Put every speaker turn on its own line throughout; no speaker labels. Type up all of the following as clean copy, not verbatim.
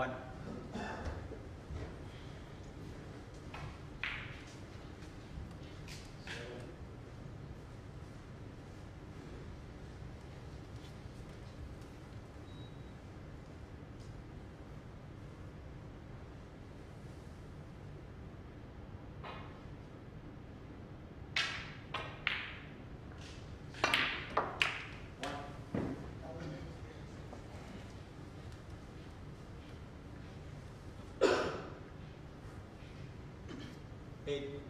One. 8.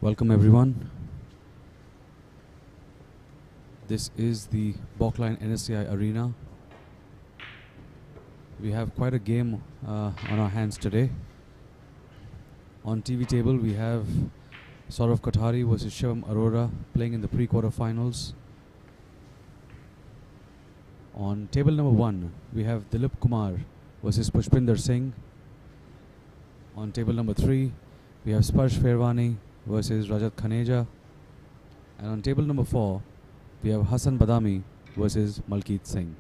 Welcome everyone. This is the Baulkline NSCI Arena. We have quite a game on our hands today. On TV table we have Sourav Kothari versus Shivam Arora playing in the pre-quarterfinals. On table number 1 we have Dilip Kumar versus Pushpinder Singh. On table number 3 we have Sparsh Fairwani versus Rajat Khaneja, and on table number 4 we have Hassan Badami versus Malkeet Singh.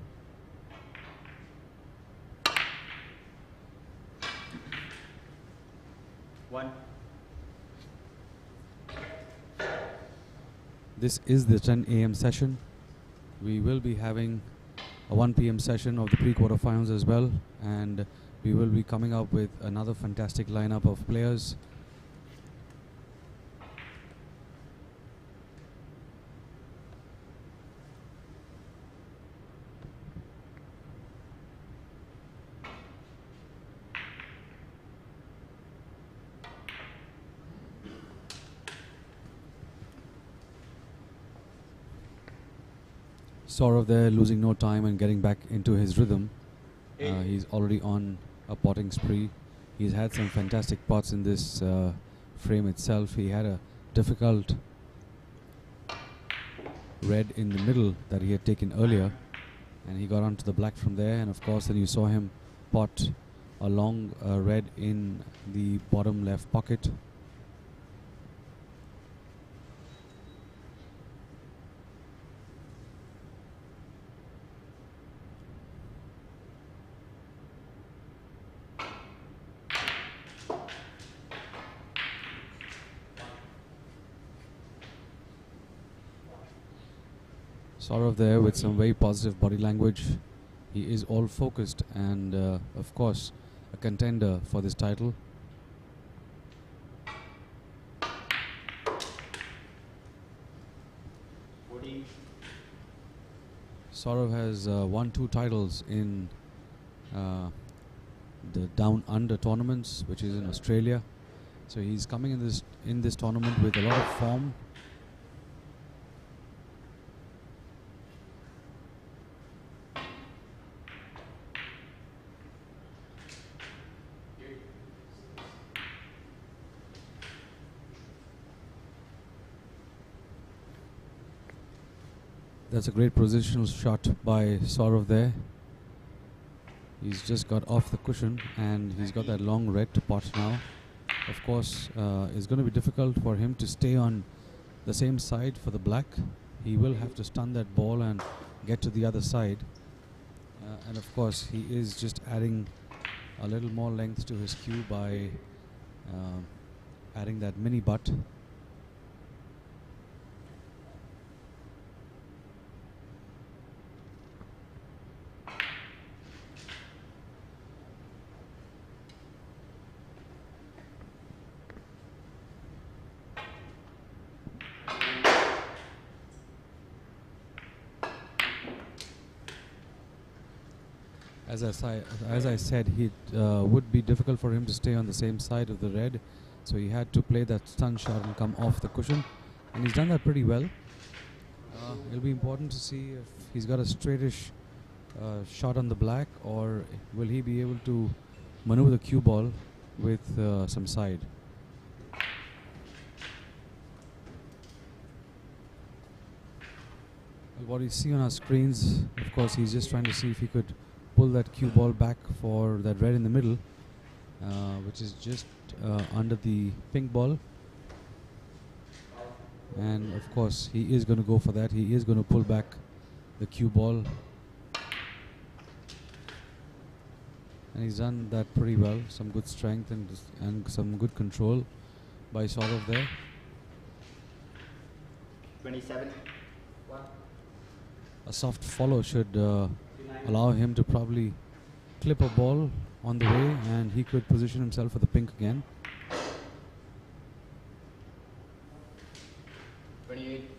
One.
This is the 10 a.m. session. We will be having a 1 p.m. session of the pre-quarterfinals as well, and we will be coming up with another fantastic lineup of players. Sourav there losing no time and getting back into his rhythm. He's already on a potting spree. He's had some fantastic pots in this frame itself. He had a difficult red in the middle that he had taken earlier, and he got onto the black from there, and of course then you saw him pot a long red in the bottom left pocket. Sourav there with some very positive body language. He is all focused and of course a contender for this title. Sourav has won 2 titles in the Down Under tournaments, which is in Australia. So he's coming in this tournament with a lot of form. That's a great positional shot by Sourav there. He's just got off the cushion and he's got that long red to pot now. Of course, it's going to be difficult for him to stay on the same side for the black. He will have to stun that ball and get to the other side. And of course, he is just adding a little more length to his cue by adding that mini butt. As I said, it would be difficult for him to stay on the same side of the red, so he had to play that stun shot and come off the cushion, and he's done that pretty well. It'll be important to see if he's got a straightish shot on the black, or will he be able to maneuver the cue ball with some side? Well, what you see on our screens, of course, he's just trying to see if he could pull that cue ball back for that red in the middle, which is just under the pink ball. And of course, he is going to go for that. He is going to pull back the cue ball. And he's done that pretty well. Some good strength and some good control by Sourav there.
27.
A soft follow should allow him to probably clip a ball on the way, and he could position himself for the pink again.
28.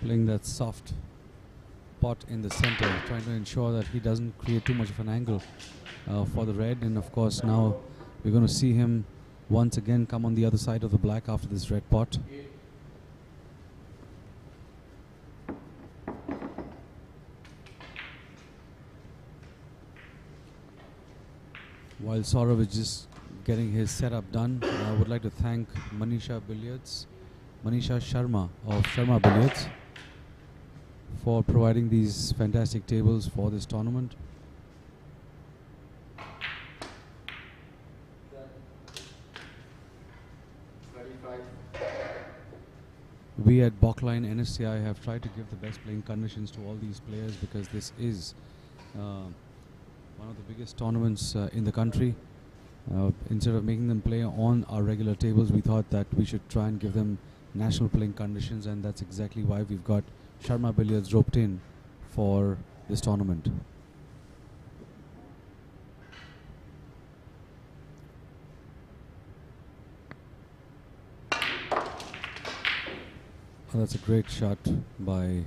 Playing that soft pot in the center, trying to ensure that he doesn't create too much of an angle for the red. And of course, now we're going to see him once again come on the other side of the black after this red pot. While Sourav is just getting his setup done, I would like to thank Manisha Sharma of Sharma Billiards for providing these fantastic tables for this tournament. We at Baulkline NSCI have tried to give the best playing conditions to all these players, because this is one of the biggest tournaments in the country. Instead of making them play on our regular tables, we thought that we should try and give them national playing conditions, and that's exactly why we've got Sharma Billiards roped in for this tournament. Oh, that's a great shot by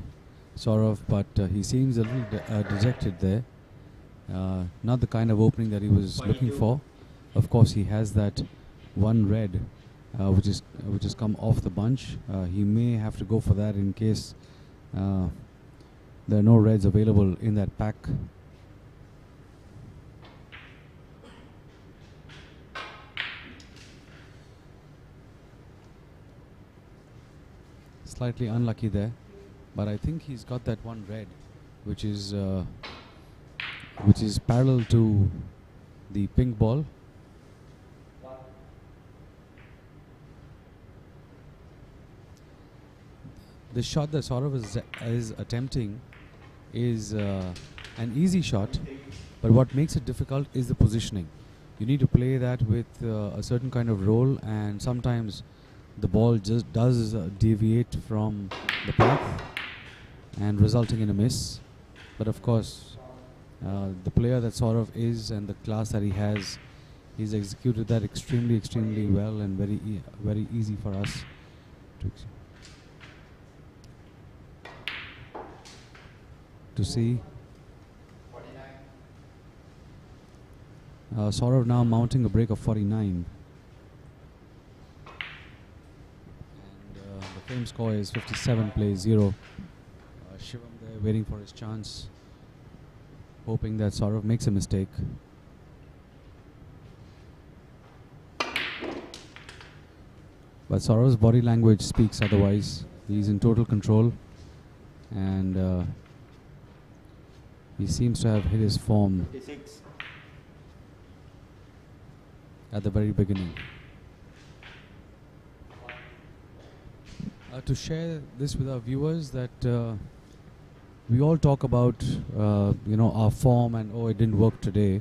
Sourav, but he seems a little dejected there. Not the kind of opening that he was looking for. Of course, he has that one red which has come off the bunch. He may have to go for that in case there are no reds available in that pack. Slightly unlucky there, but I think he's got that one red, which is parallel to the pink ball. The shot that Sourav is attempting is an easy shot, but what makes it difficult is the positioning. You need to play that with a certain kind of roll, and sometimes the ball just does deviate from the path and resulting in a miss. But of course, the player that Sourav is and the class that he has, he's executed that extremely well and very easy for us to see. Sourav now mounting a break of 49. And the frame score is 57 plays 0. Shivam there waiting for his chance, hoping that Sourav makes a mistake. But Saurav's body language speaks otherwise. He's in total control, and he seems to have hit his form
56.
at the very beginning. To share this with our viewers, that we all talk about our form and it didn't work today,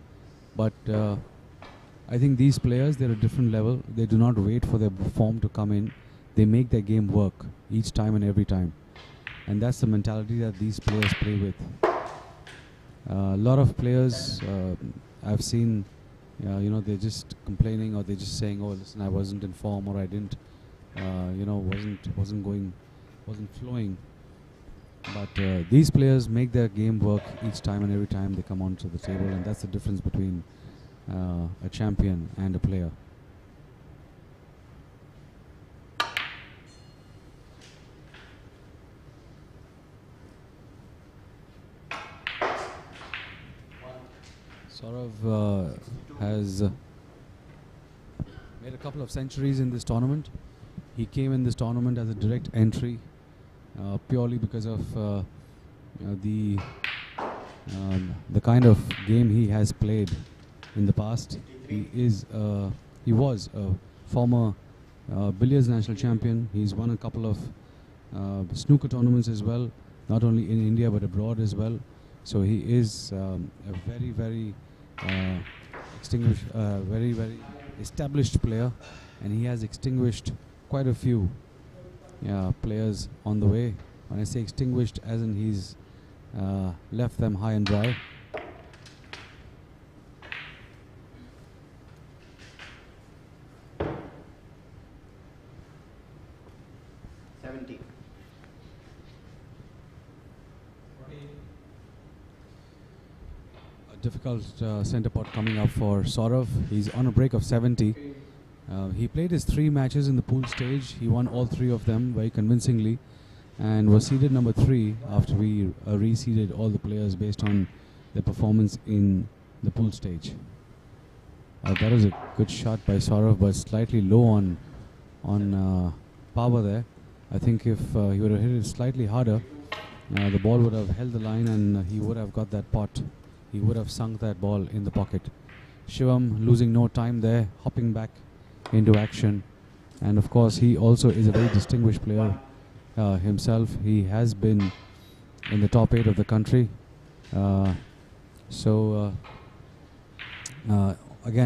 but I think these players, they're a different level. They do not wait for their form to come in. they make their game work each time and every time. And that's the mentality that these players play with. A lot of players I've seen, they're just complaining, or they're just saying, "Oh, listen, I wasn't in form, or I didn't, wasn't flowing." But these players make their game work each time and every time they come onto the table, and that's the difference between a champion and a player. Sourav has made a couple of centuries in this tournament. He came in this tournament as a direct entry, purely because of the kind of game he has played in the past. He was a former billiards national champion. He's won a couple of snooker tournaments as well, not only in India but abroad as well. So he is a very, very very established player, and he has extinguished quite a few players on the way. When I say extinguished, as in he's left them high and dry. Difficult centre pot coming up for Sourav. He's on a break of 70. He played his 3 matches in the pool stage. He won all 3 of them very convincingly, and was seeded number 3 after we reseeded all the players based on their performance in the pool stage. That was a good shot by Sourav, but slightly low on power there. I think if he would have hit it slightly harder, the ball would have held the line, and he would have got that pot. He would have sunk that ball in the pocket. Shivam losing no time there, hopping back into action. And of course, he also is a very distinguished player himself. He has been in the top 8 of the country. Again,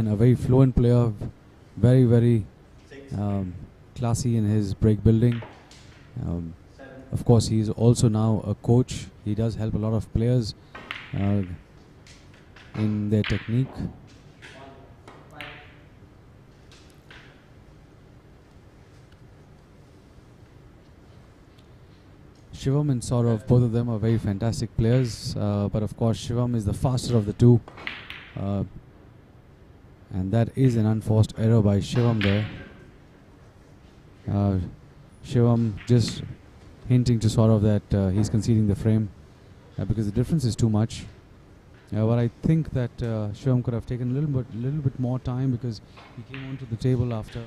a very fluent player, very, very classy in his break building. Of course, he is also now a coach. He does help a lot of players in their technique. Shivam and Sourav, both of them are very fantastic players, but of course Shivam is the faster of the two, and that is an unforced error by Shivam there. Shivam just hinting to Sourav that he's conceding the frame because the difference is too much. But I think that Shivam could have taken a little bit more time, because he came onto the table after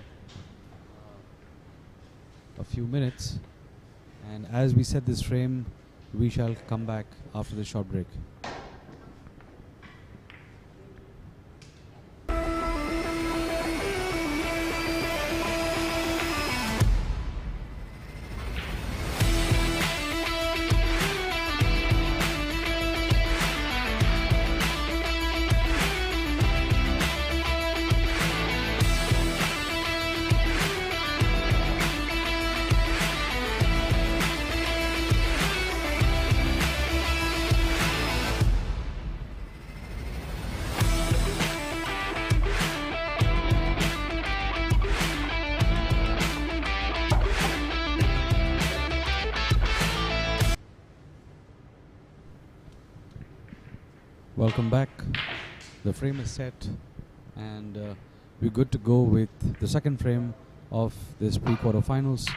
a few minutes. And as we set this frame, we shall come back after the short break. Welcome back. The frame is set, and we're good to go with the second frame of this pre-quarterfinals.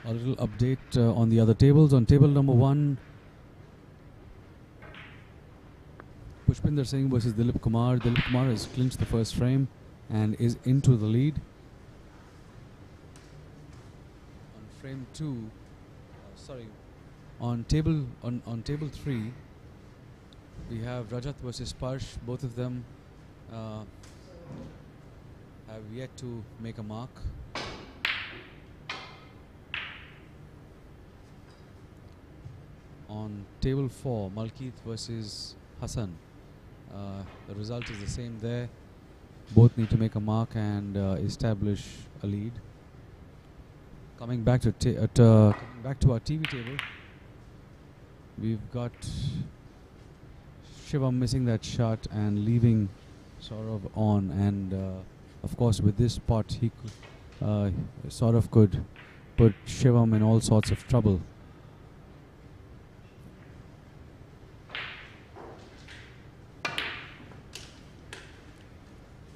A little update on the other tables. On table number 1, Pushpinder Singh versus Dilip Kumar. Dilip Kumar has clinched the first frame and is into the lead. On frame 2, on table 3, we have Rajat versus Sparsh. Both of them have yet to make a mark. on table 4, Malkeet versus Hassan. The result is the same there. Both need to make a mark and establish a lead. Coming back to our TV table, we've got Shivam missing that shot and leaving Sourav on, and of course with this pot he Sourav could put Shivam in all sorts of trouble.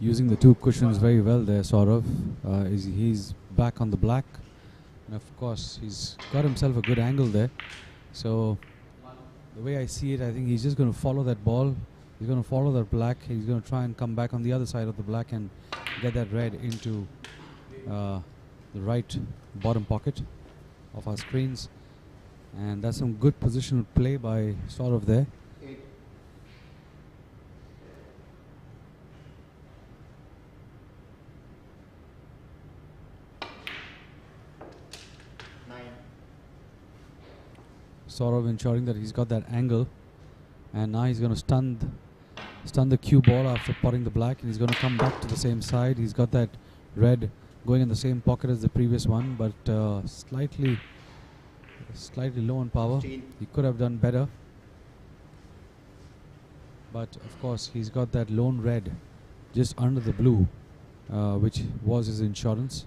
Using the two cushions very well there, Sourav. He's back on the black, and of course he's got himself a good angle there. So the way I see it, I think he's just going to follow that ball. He's going to follow that black. He's going to try and come back on the other side of the black and get that red into the right bottom pocket of our screens. And that's some good positional play by Sourav there. Sourav ensuring that he's got that angle, and now he's going to stun the cue ball after potting the black, and he's going to come back to the same side. He's got that red going in the same pocket as the previous one, but slightly low on power. He could have done better, but of course he's got that lone red just under the blue, which was his insurance.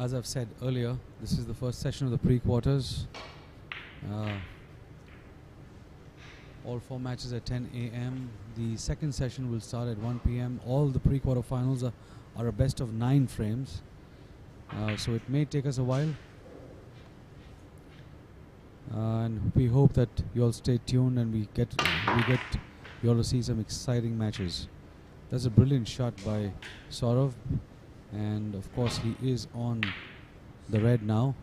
As I've said earlier, this is the first session of the pre-quarters. All 4 matches at 10 a.m. The second session will start at 1 p.m. All the pre-quarter finals are a best of 9 frames. So it may take us a while. And we hope that you all stay tuned and we get you all to see some exciting matches. That's a brilliant shot by Sourav. And of course he is on the red now.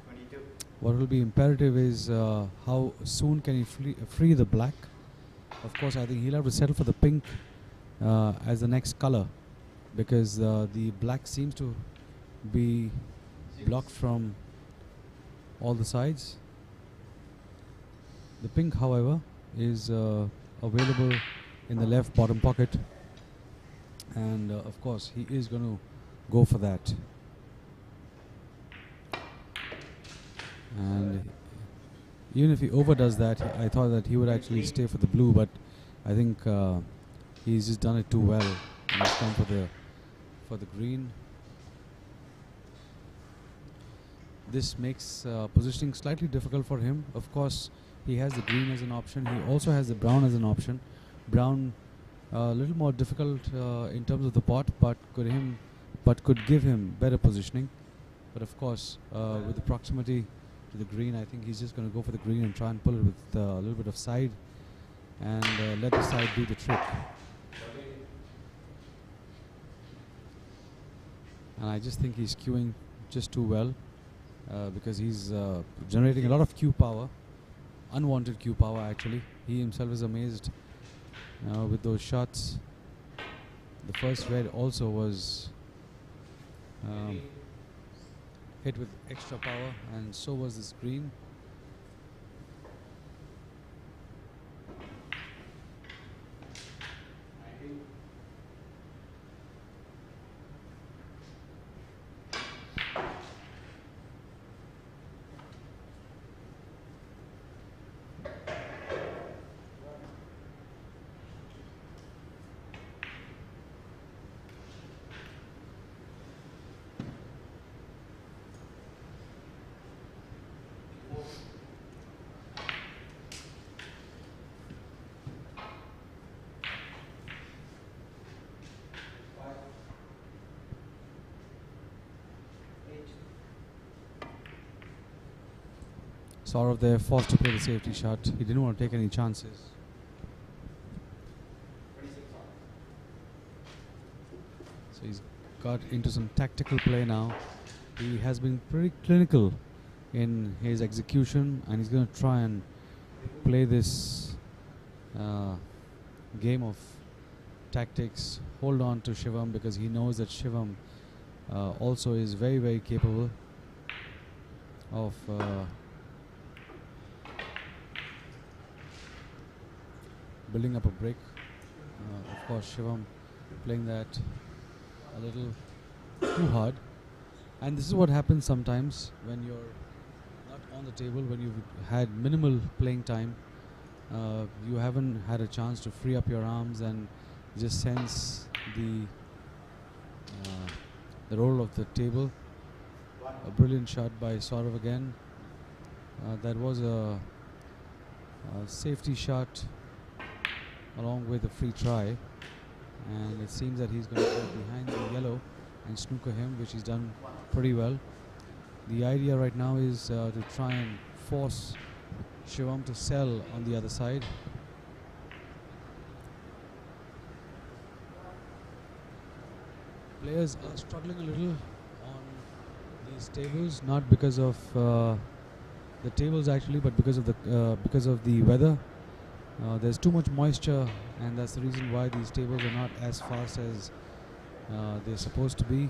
22.
What will be imperative is how soon can he free the black. Of course I think he'll have to settle for the pink as the next color, because the black seems to be blocked from all the sides. The pink, however, is available in the left bottom pocket. And of course he is going to go for that, and even if he overdoes that, I thought that he would actually stay for the blue, but I think he's just done it too well. He's come for the green. This makes positioning slightly difficult for him. Of course he has the green as an option. He also has the brown as an option. Brown a little more difficult in terms of the pot, but could give him better positioning. But of course, with the proximity to the green, I think he's just going to go for the green and try and pull it with a little bit of side, and let the side do the trick. And I just think he's cueing just too well, because he's generating a lot of cue power, unwanted cue power actually. He himself is amazed with those shots. The first red also was hit with extra power, and so was this green. Sourav there forced to play the safety shot. He didn't want to take any chances. So he's got into some tactical play now. He has been pretty clinical in his execution, and he's going to try and play this game of tactics, hold on to Shivam, because he knows that Shivam also is very, very capable of building up a break. Of course, Shivam playing that a little too hard, and this is what happens sometimes when you're not on the table, when you've had minimal playing time. You haven't had a chance to free up your arms and just sense the role of the table. A brilliant shot by Sourav again. That was a safety shot along with a free try, and it seems that he's going to go behind the yellow and snooker him, which he's done pretty well. The idea right now is to try and force Shivam to sell on the other side. Players are struggling a little on these tables, not because of the tables actually, but because of the weather. There's too much moisture, and that's the reason why these tables are not as fast as they're supposed to be.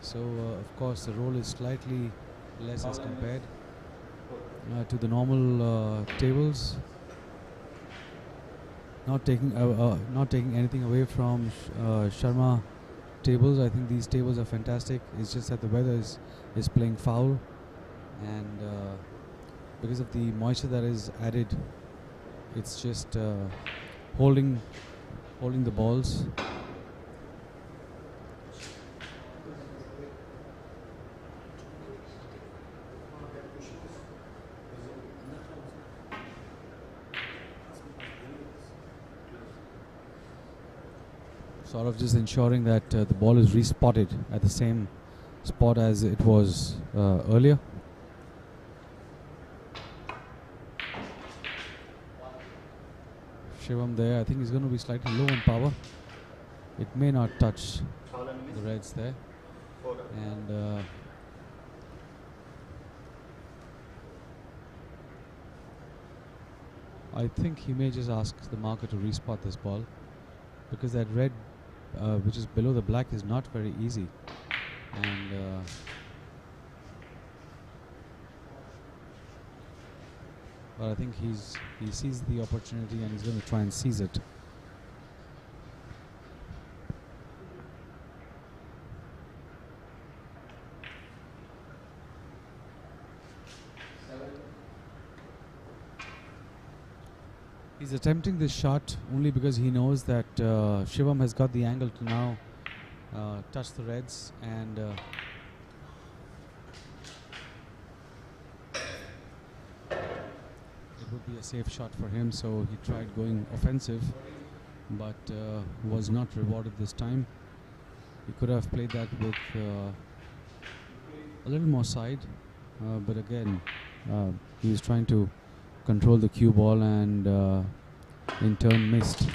So of course the roll is slightly less as compared to the normal tables. Not taking anything away from Sharma tables. I think these tables are fantastic. It's just that the weather is playing foul, and because of the moisture that is added, it's just holding the balls. Sort of just ensuring that the ball is respotted at the same spot as it was earlier. Shivam there, I think he's going to be slightly low on power. It may not touch the reds there, and I think he may just ask the marker to respot this ball, because that red which is below the black is not very easy, and but I think he sees the opportunity and he's going to try and seize it. He's attempting this shot only because he knows that Shivam has got the angle to now touch the reds, and it would be a safe shot for him, so he tried going offensive, but was not rewarded this time. He could have played that with a little more side, but again he was trying to control the cue ball and in turn missed.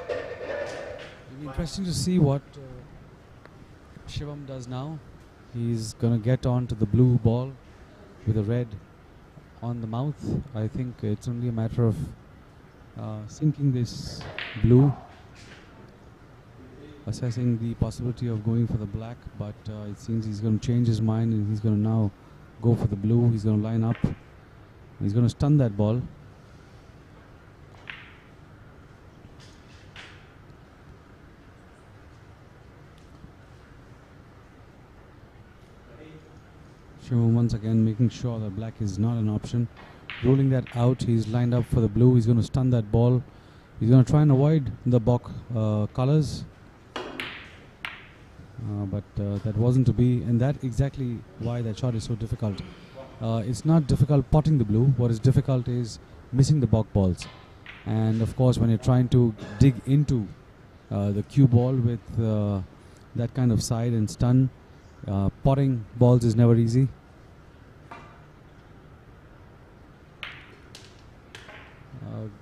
It'll be interesting to see what Shivam does now. He's gonna get on to the blue ball with a red on the mouth. I think it's only a matter of sinking this blue, assessing the possibility of going for the black, but it seems he's going to change his mind and he's going to now go for the blue. He's going to line up. He's going to stun that ball. Shivam once again making sure that black is not an option. Rolling that out. He's lined up for the blue. He's going to stun that ball. He's going to try and avoid the Bok colors. But that wasn't to be, and that exactly why that shot is so difficult. It's not difficult potting the blue. What is difficult is missing the Bok balls, and of course when you're trying to dig into the cue ball with that kind of side and stun, potting balls is never easy.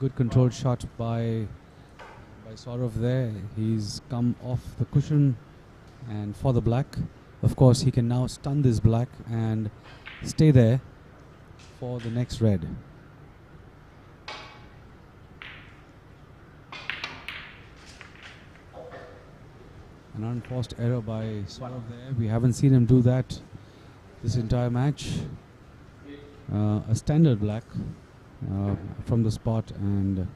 Good controlled shot by Sourav there. He's come off the cushion and for the black. Of course he can now stun this black and stay there for the next red. An unforced error by Sourav there. We haven't seen him do that this entire match. A standard black from the spot, and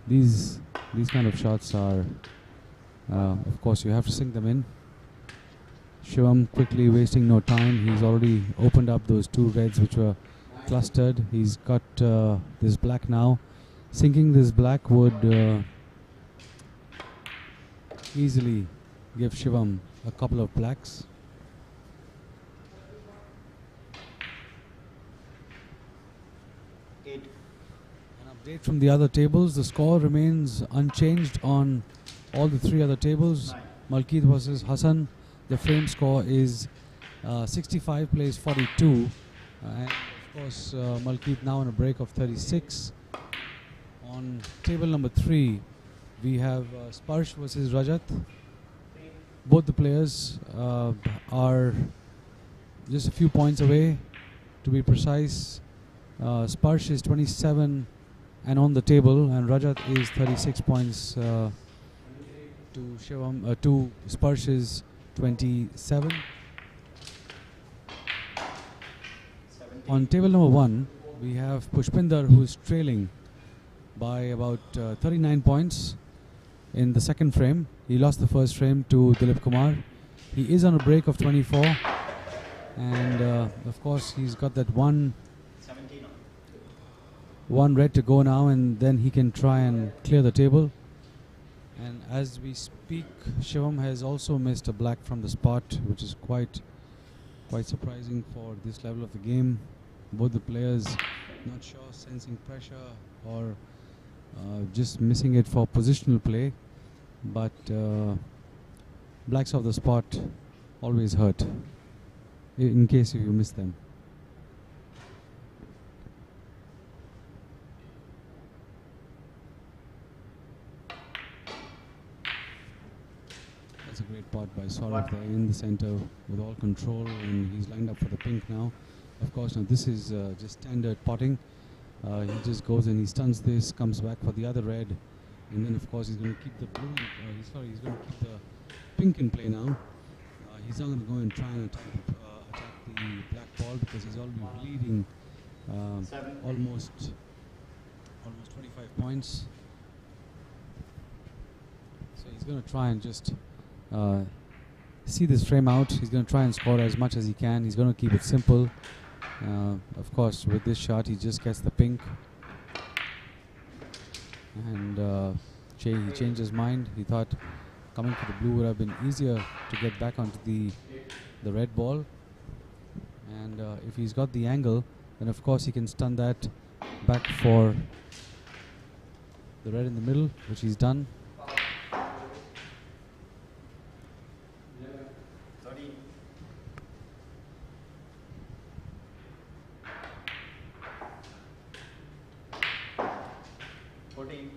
these kind of shots are, of course, you have to sink them in. Shivam quickly wasting no time. He's already opened up those two reds which were clustered. He's got this black now. Sinking this black would easily give Shivam a couple of blacks.
Eight.
An update from the other tables. The score remains unchanged on all the three other tables.
9.
Malkeet versus Hassan. The frame score is 65 plays 42. And of course, Malkeet now on a break of 36. On table number 3, we have Sparsh versus Rajat. Both the players are just a few points away, to be precise. Sparsh is 27 and on the table, and Rajat is 36 points to Shivam, to Sparsh's 27. On table number 1, we have Pushpinder, who is trailing by about 39 points in the second frame. He lost the first frame to Dilip Kumar. He is on a break of 24, and of course he's got that one red to go now, and then he can try and clear the table. And as we speak, Shivam has also missed a black from the spot, which is quite surprising for this level of the game. Both the players not sure, sensing pressure, or just missing it for positional play. But blacks off the spot always hurt, in case if you miss them. That's a great pot by Sourav there in the center with all control, and he's lined up for the pink now. Of course, now this is just standard potting. He just goes and he stuns this, comes back for the other red, and then of course he's going to keep the blue. He's going to keep the pink in play now. He's not going to go and try and attack the black ball, because he's already bleeding almost 25 points. So he's going to try and just see this frame out. He's going to try and score as much as he can. He's going to keep it simple. Of course, with this shot, he just gets the pink, and he changed his mind. He thought coming for the blue would have been easier to get back onto the red ball, and if he's got the angle, then of course he can stun that back for the red in the middle, which he's done.
13.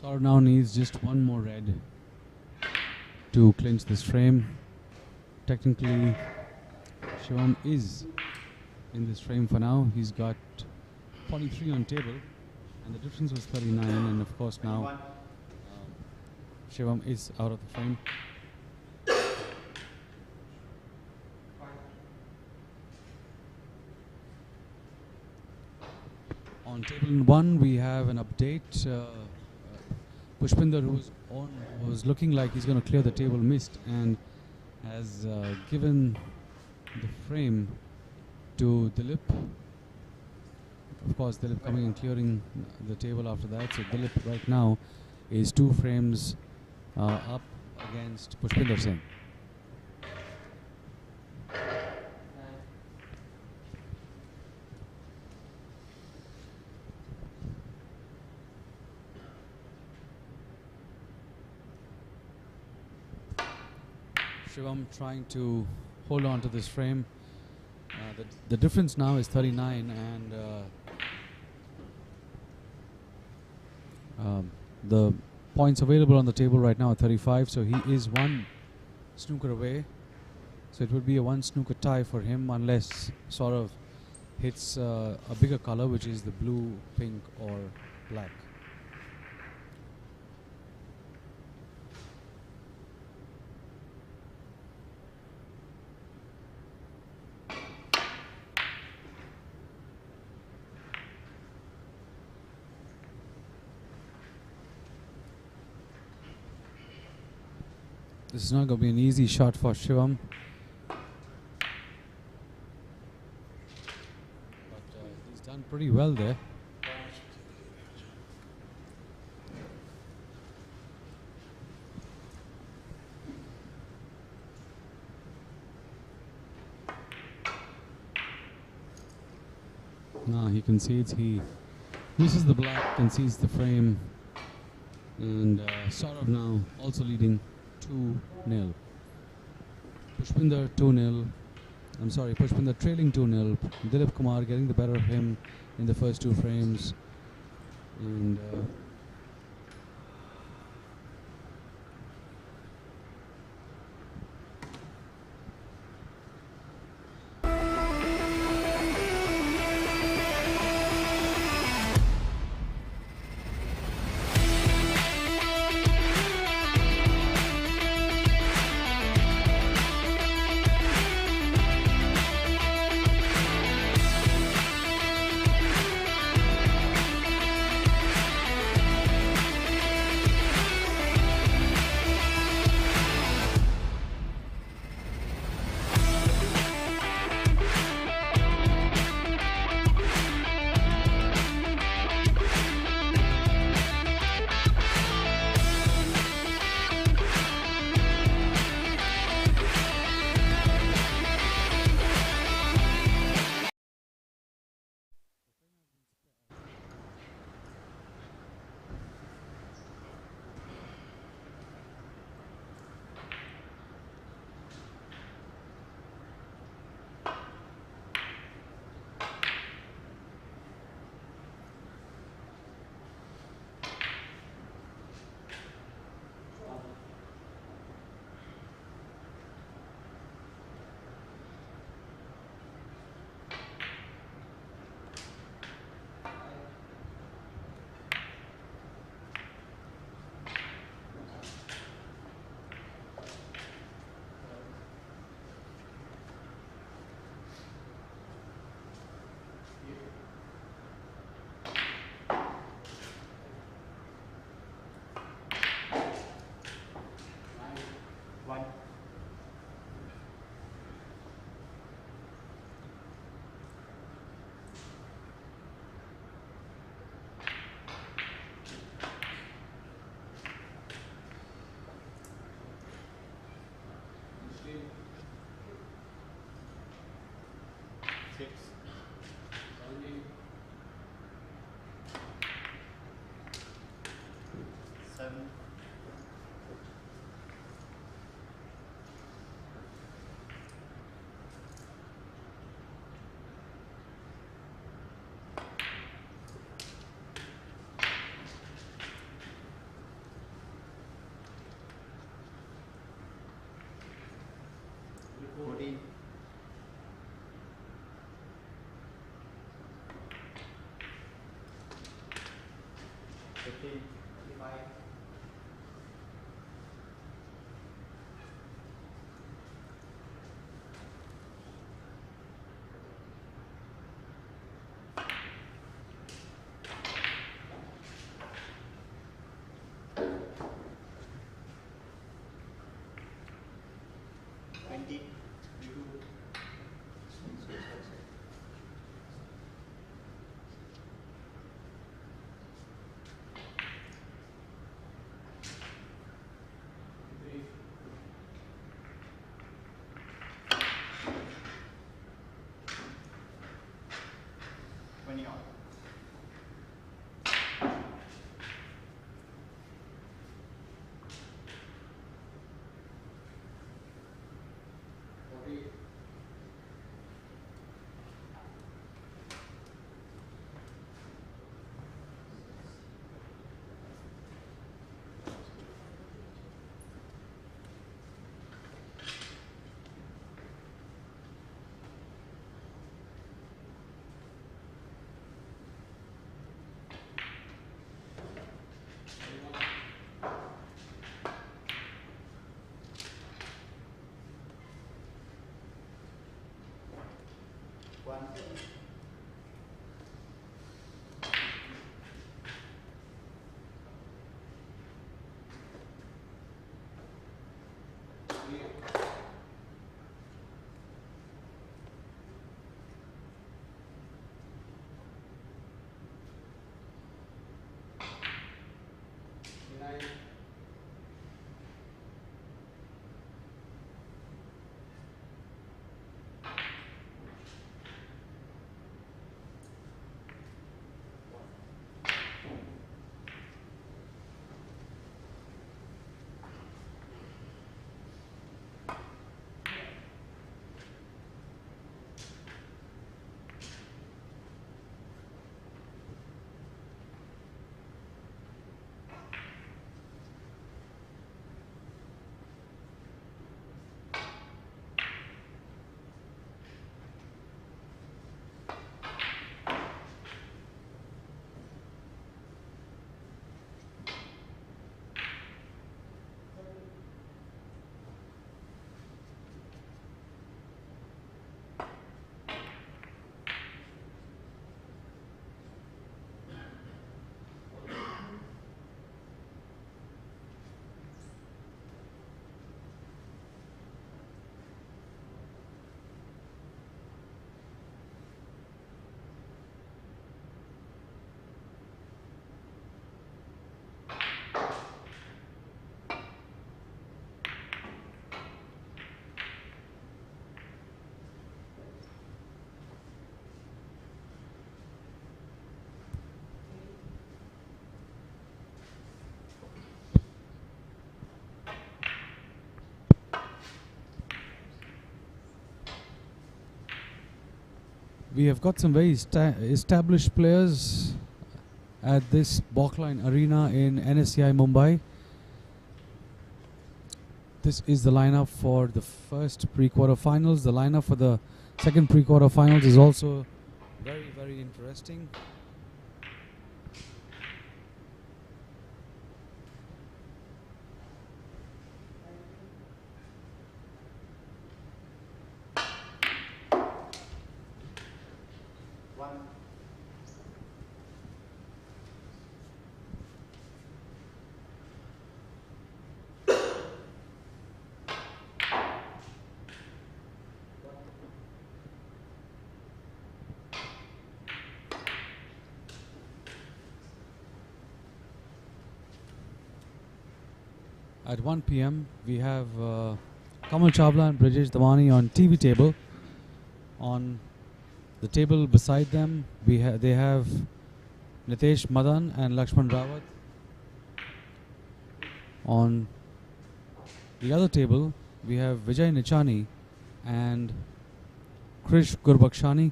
Sourav now needs just one more red to clinch this frame. Technically, Shivam is in this frame for now. He's got 43 on table, and the difference was 39, and of course now Shivam is out of the frame. On table 1, we have an update. Pushpinder, was looking like he's going to clear the table, missed, and has given the frame to Dilip. Of course, Dilip coming and clearing the table after that. So Dilip right now is 2 frames up against Pushpinder Singh. Shivam trying to hold on to this frame. the difference now is 39, and the points available on the table right now are 35, so he is one snooker away. So it would be a one snooker tie for him unless Sourav hits a bigger color, which is the blue, pink or black. This is not going to be an easy shot for Shivam. But he's done pretty well there. Now he concedes, he misses the black, concedes the frame, and Sourav now also leading 2-0. Pushpinder 2-0. I'm sorry, Pushpinder trailing 2-0. Dilip Kumar getting the better of him in the first two frames. And
one. Six. Seven. Fourteen. 15, 25.
We have got some very established players at this Baulkline Arena in NSCI Mumbai. This is the lineup for the first pre-quarter finals. The lineup for the second pre-quarter finals is also very, very interesting. At 1 p.m. we have Kamal Chawla and Brijesh Damani on TV table. On the table beside them they have Nitesh Madan and Lakshman Rawat. On the other table we have Vijay Nichani and Krish Gurbakshani.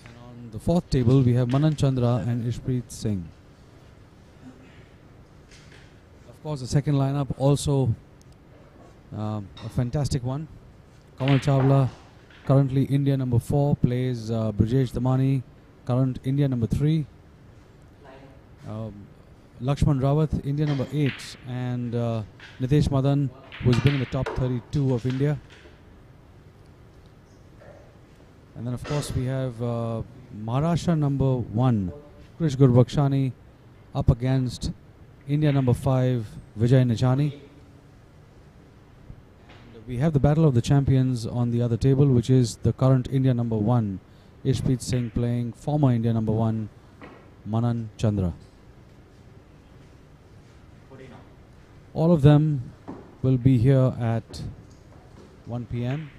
And on the fourth table we have Manan Chandra and Ishpreet Singh. Of course, the second lineup also a fantastic one. Kamal Chawla, currently India number 4, plays Brijesh Damani, current India number 3. Lakshman Rawat, India number 8, and Nitesh Madan, who's been in the top 32 of India. And then of course we have Maharashtra number 1, Krish Gurbakshani, up against India number 5, Vijay Nichani. And we have the battle of the champions on the other table, which is the current India number 1, Ishpreet Singh, playing former India number 1, Manan Chandra. All of them will be here at 1 p.m.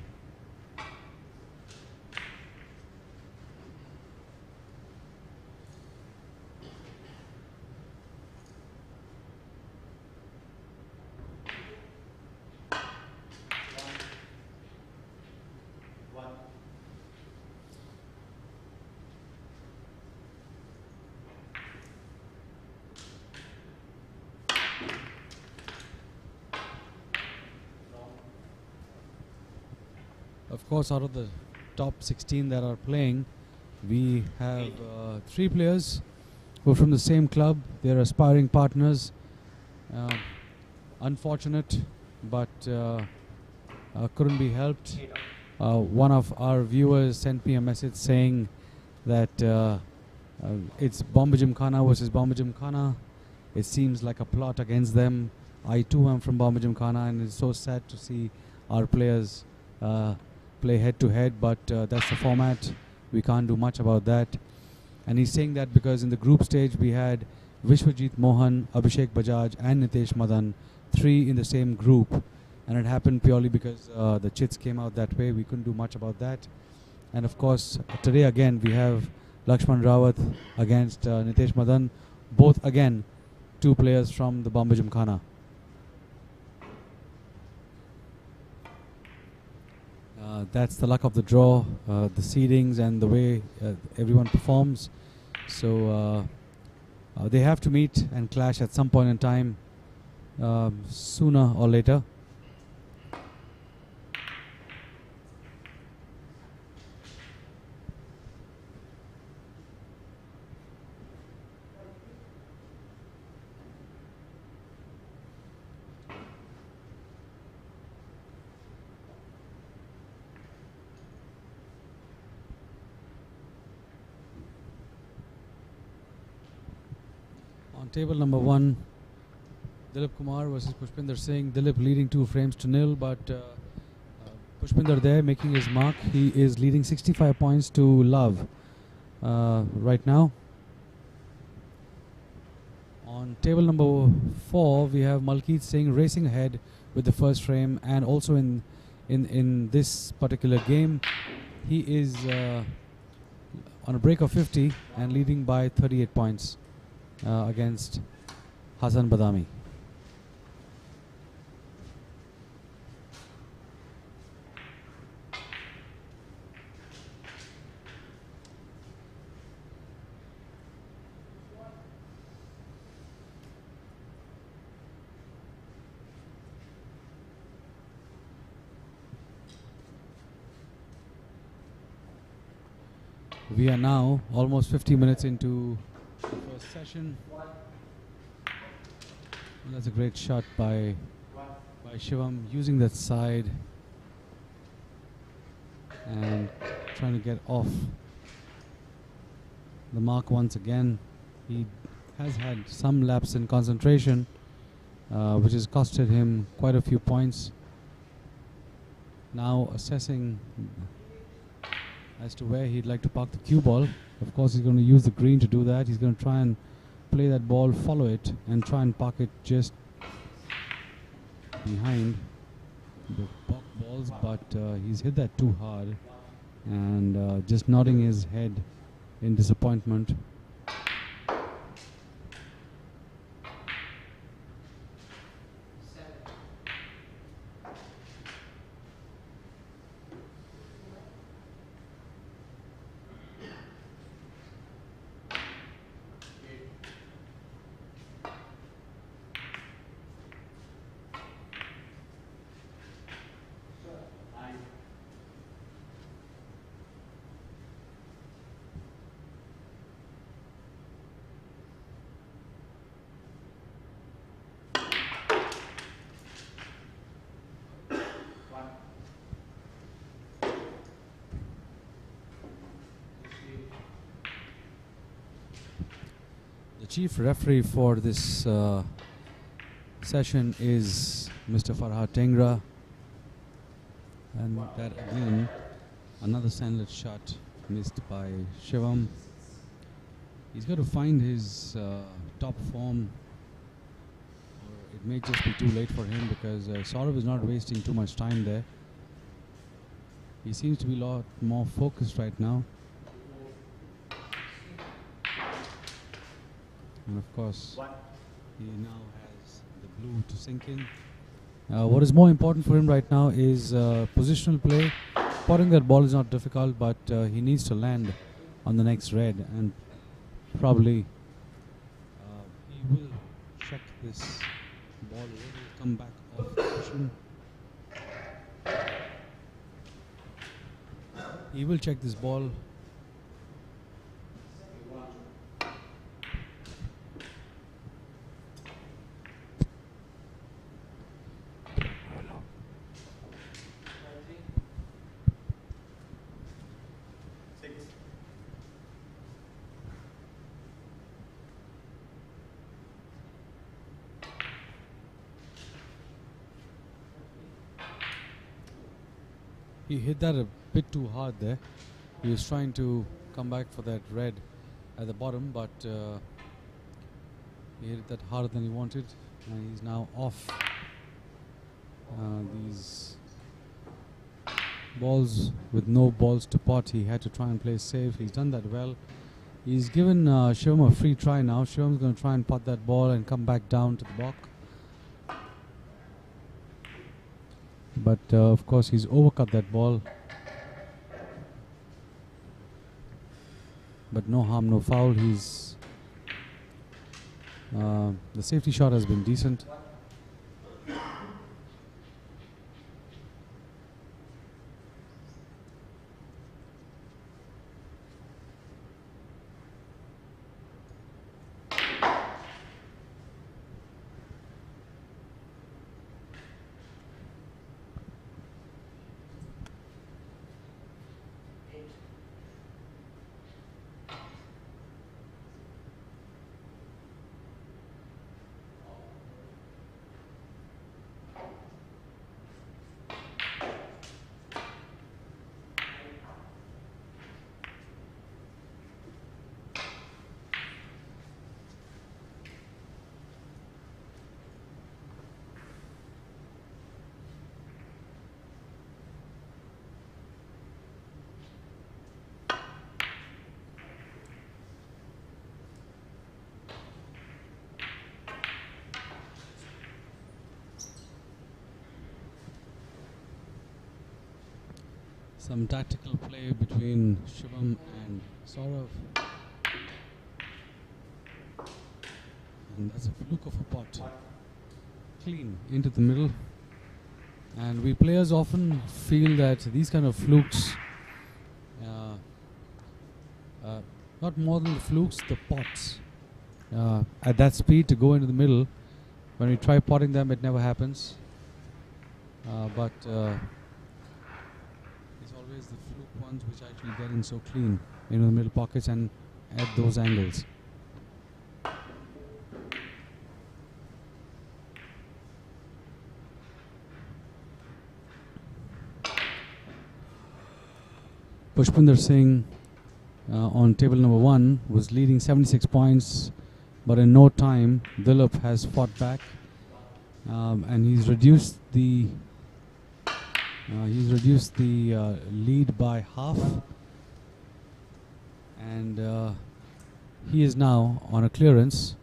Of course, out of the top 16 that are playing, we have 3 players who are from the same club. They are aspiring partners. Unfortunate, but couldn't be helped. One of our viewers sent me a message saying that it's Bombay Gymkhana versus Bombay Gymkhana. It seems like a plot against them. I too am from Bombay Gymkhana, and it's so sad to see our players play head to head, but that's the format. We can't do much about that. And he's saying that because in the group stage we had Vishwajit Mohan, Abhishek Bajaj and Nitesh Madan, 3 in the same group, and it happened purely because the chits came out that way. We couldn't do much about that. And of course today again we have Lakshman Rawat against Nitesh Madan, both again 2 players from the Bombay Gymkhana. That's the luck of the draw, the seedings and the way everyone performs. So they have to meet and clash at some point in time, sooner or later. On table number 1, Dilip Kumar versus Pushpinder Singh. Dilip leading 2 frames to nil, but Pushpinder there making his mark. He is leading 65 points to love right now. On table number 4, we have Malkeet Singh racing ahead with the first frame, and also in this particular game, he is on a break of 50 and leading by 38 points. Against Hassan Badami. We are now almost 50 minutes into the first session. And that's a great shot by Shivam, using that side and trying to get off the mark once again. He has had some lapse in concentration, which has costed him quite a few points. Now assessing as to where he'd like to park the cue ball. Of course, he's going to use the green to do that. He's going to try and play that ball, follow it, and try and park it just behind the balls, but he's hit that too hard and just nodding his head in disappointment. Chief referee for this session is Mr. Farhad Tengra, and that again another sandwich shot missed by Shivam. He's got to find his top form, or it may just be too late for him because Sourav is not wasting too much time there. He seems to be a lot more focused right now. And of course, he now has the blue to sink in. What is more important for him right now is positional play. Potting that ball is not difficult, but he needs to land on the next red, and probably he will check this ball. It will come back off the cushion. He will check this ball. He hit that a bit too hard there. He was trying to come back for that red at the bottom, but he hit it that harder than he wanted, and he's now off these balls with no balls to pot. He had to try and play safe. He's done that well. He's given Shivam a free try now. Shivam's going to try and pot that ball and come back down to the block. But of course he's overcut that ball. But no harm, no foul. He's the safety shot has been decent. Some tactical play between Shivam and Sourav. And that's a fluke of a pot. Clean into the middle. And we players often feel that these kind of flukes, not more than the flukes, the pots. At that speed to go into the middle, when we try potting them, it never happens. But it's always the fluke ones which actually get in so clean into the middle pockets and at those angles. Pushpinder Singh on table number 1 was leading 76 points, but in no time Dilip has fought back, and he's reduced the lead by half, and he is now on a clearance.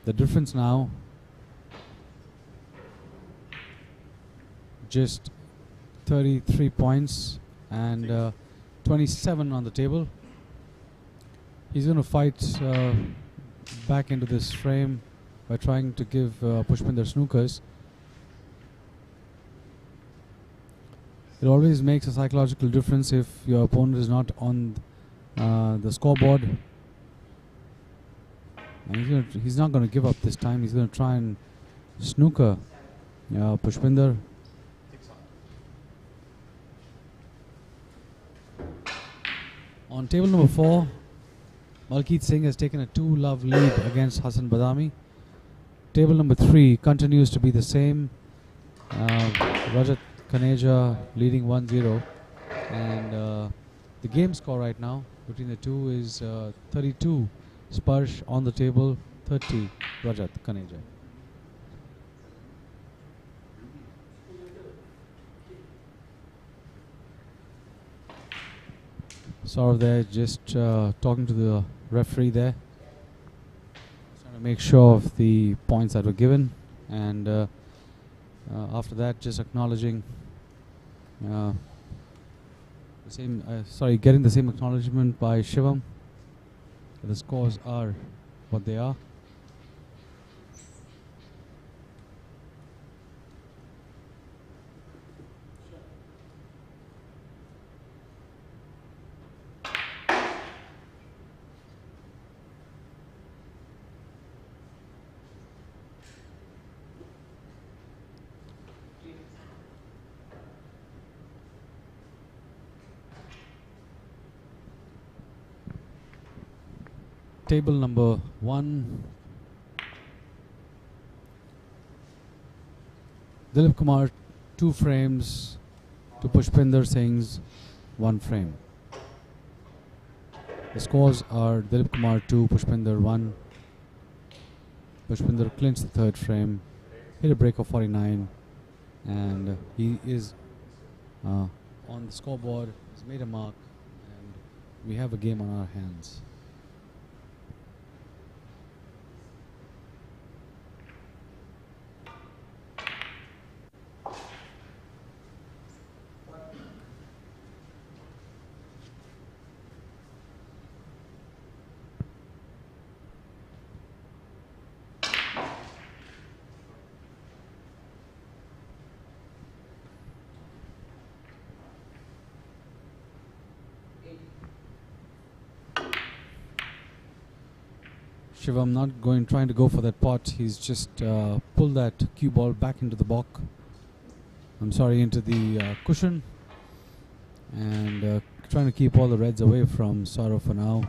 The difference now just 33 points and 27 on the table. He's going to fight back into this frame by trying to give Pushpinder snookers. It always makes a psychological difference if your opponent is not on the scoreboard. And he's not going to give up this time. He's going to try and snooker Pushpinder. On table number 4, Malkeet Singh has taken a 2-love lead against Hassan Badami. Table number 3 continues to be the same. Rajat Khaneja leading 1-0. And the game score right now between the two is 32 Sparsh on the table, 30 Rajat Khaneja. Sourav there just talking to the referee there, trying to make sure of the points that were given, and after that just acknowledging the same, getting the same acknowledgement by Shivam. The scores are what they are. table number 1. Dilip Kumar 2 frames to Pushpinder Singh's 1 frame. The scores are Dilip Kumar 2, Pushpinder 1. Pushpinder clinched the 3rd frame, hit a break of 49, and he is on the scoreboard. He's made a mark, and we have a game on our hands. Shivam not trying to go for that pot. He's just pulled that cue ball back into the balk. Into the cushion, and trying to keep all the reds away from Sourav for now.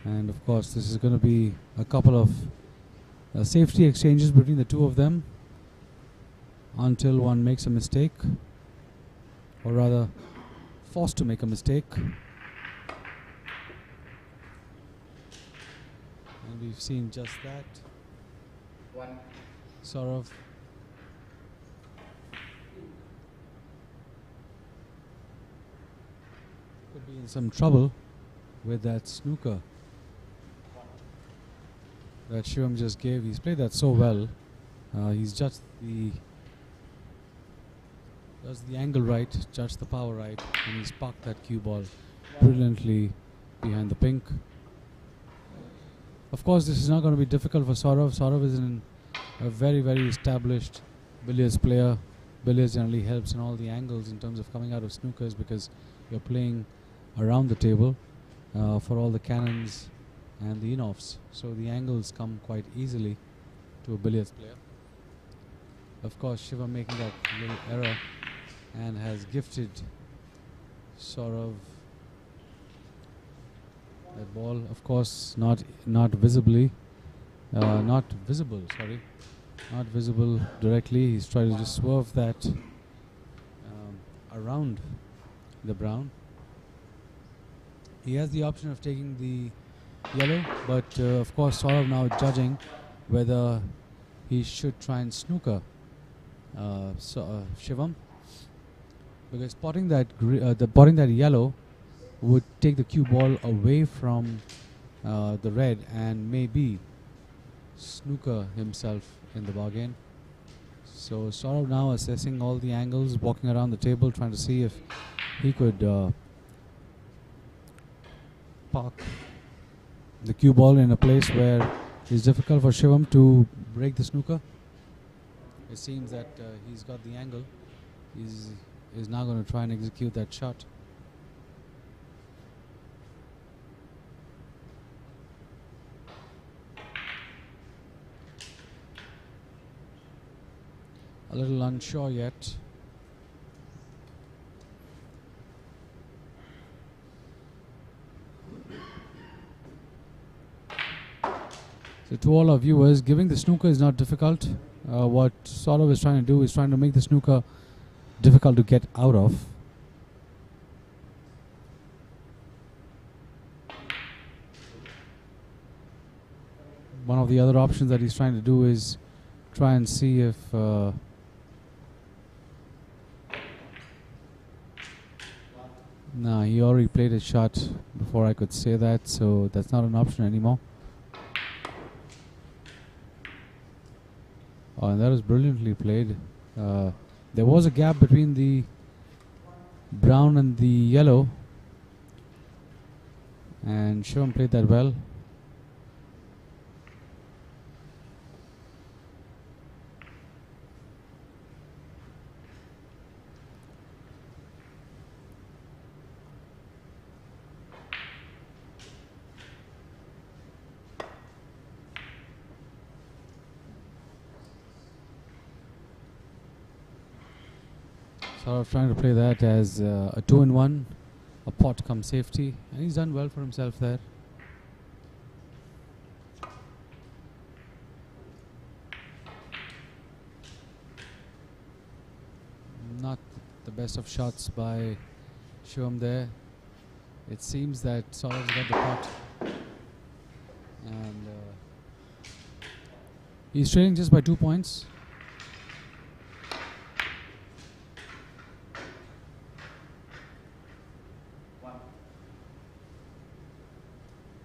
And of course, this is going to be a couple of safety exchanges between the two of them until one makes a mistake, or rather, forced to make a mistake. And we've seen just that.
1.
Sourav could be in some trouble with that snooker that Shivam just gave. He's played that so well. He's judged the angle right, judged the power right, and he's parked that cue ball brilliantly behind the pink. Of course, this is not going to be difficult for Sourav. Sourav is a very, very established billiards player. Billiards generally helps in all the angles in terms of coming out of snookers, because you're playing around the table for all the cannons and the in-offs. So the angles come quite easily to a billiards player. Of course, Shivam making that little error and has gifted Sourav that ball. Of course, not visible directly. He's trying to just swerve that around the brown. He has the option of taking the yellow, but of course Sourav now judging whether he should try and snooker Shivam, because spotting that yellow would take the cue ball away from the red and maybe snooker himself in the bargain. So Sourav now assessing all the angles, walking around the table, trying to see if he could park the cue ball in a place where it's difficult for Shivam to break the snooker. It seems that he's got the angle. He's now going to try and execute that shot. A little unsure yet. So to all our viewers, giving the snooker is not difficult. What Sourav is trying to do is trying to make the snooker difficult to get out of. One of the other options that he's trying to do is try and see if he already played a shot before I could say that, so that's not an option anymore. Oh, and that was brilliantly played. There was a gap between the brown and the yellow, and Shivam played that well. Sourav trying to play that as a 2-in-1, a pot come safety, and he's done well for himself there. Not the best of shots by Shivam there. It seems that Saurav's got the pot. And he's trailing just by 2 points.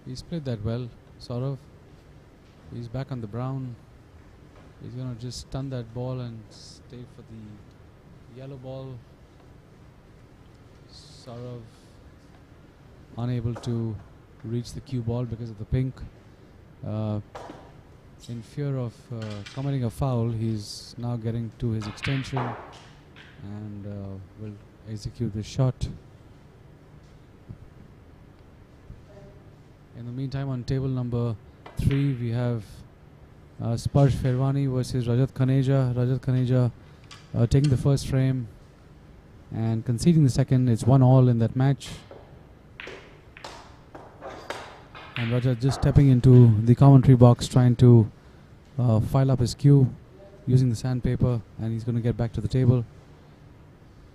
He's played that well, Sourav. He's back on the brown. He's going to just stun that ball and stay for the yellow ball. Sourav unable to reach the cue ball because of the pink. In fear of committing a foul, he's now getting to his extension and will execute the shot. In the meantime, on table number 3, we have Sparsh Ferwani versus Rajat Khaneja. Rajat Khaneja taking the first frame and conceding the second. It's 1-all in that match. And Rajat just stepping into the commentary box, trying to file up his cue using the sandpaper, and he's going to get back to the table.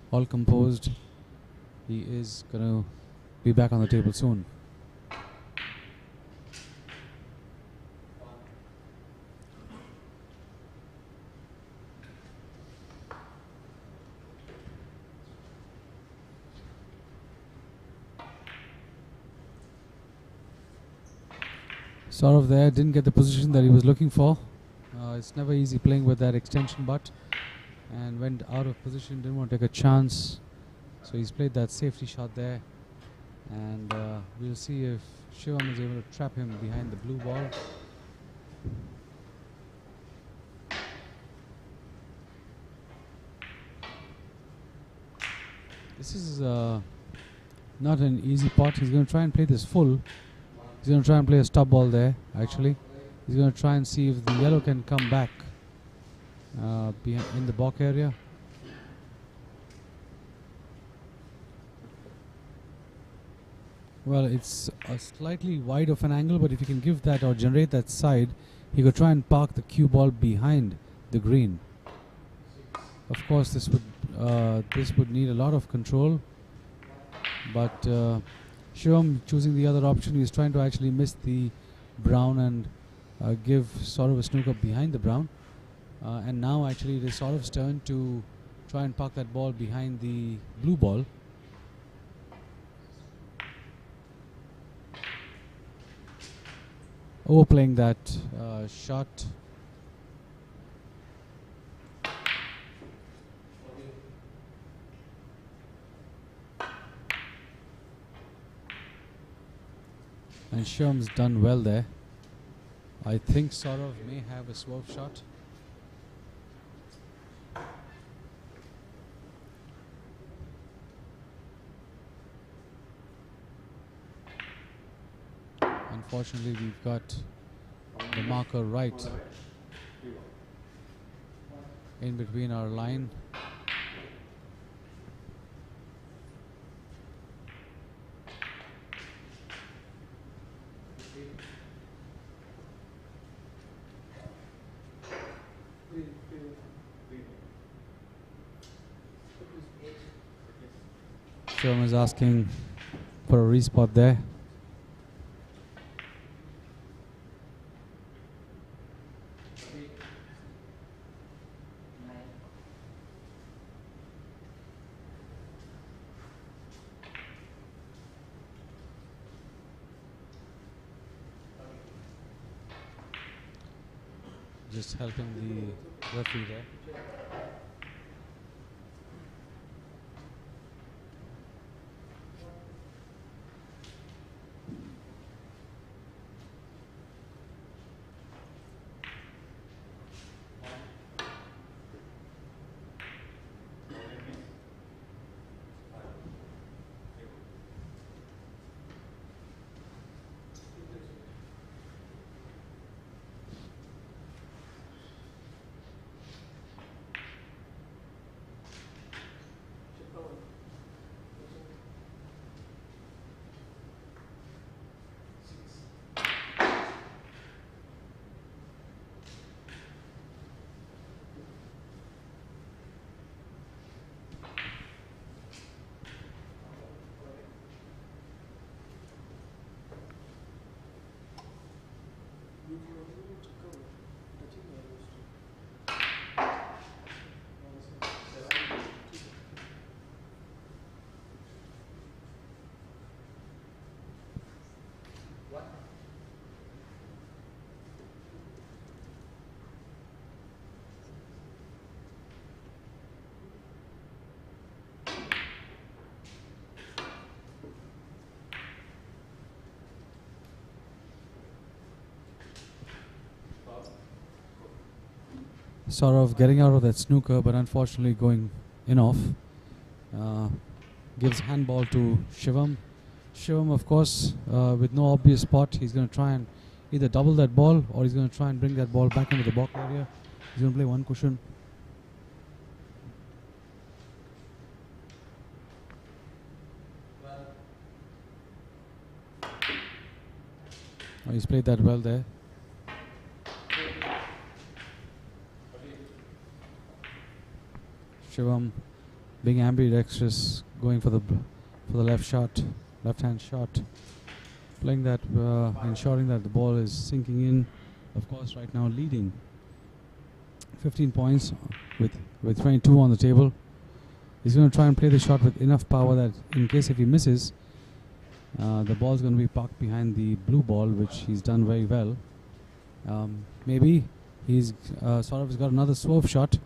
All composed. He is going to be back on the table soon. Sourav there didn't get the position that he was looking for. It's never easy playing with that extension butt, and went out of position, didn't want to take a chance. So he's played that safety shot there, and we'll see if Shivam is able to trap him behind the blue ball. This is not an easy pot. He's going to try and play this full. He's going to try and play a stop ball there, actually. He's going to try and see if the yellow can come back in the balk area. Well, it's a slightly wide of an angle, but if he can give that or generate that side, he could try and park the cue ball behind the green. Of course, this would need a lot of control, but Shivam choosing the other option. He's trying to actually miss the brown and give Sourav a snooker behind the brown. And now actually it is Saurav's turn to try and park that ball behind the blue ball. Overplaying that shot. And Shiram's done well there. I think Sourav may have a swerve shot. Unfortunately, we've got the marker right in between our line. Shivam is asking for a respot there. Just helping the referee there. Sourav getting out of that snooker, but unfortunately going in off. Gives handball to Shivam. Shivam, of course, with no obvious spot, he's going to try and either double that ball or he's going to try and bring that ball back into the block area. He's going to play one cushion. Oh, he's played that well there. Shivam being ambidextrous, going for the left hand shot, playing that, ensuring that the ball is sinking in. Of course, right now leading 15 points with 22 on the table. He's going to try and play the shot with enough power that in case if he misses, the ball is going to be parked behind the blue ball, which he's done very well. Maybe Saurav's got another swerve shot.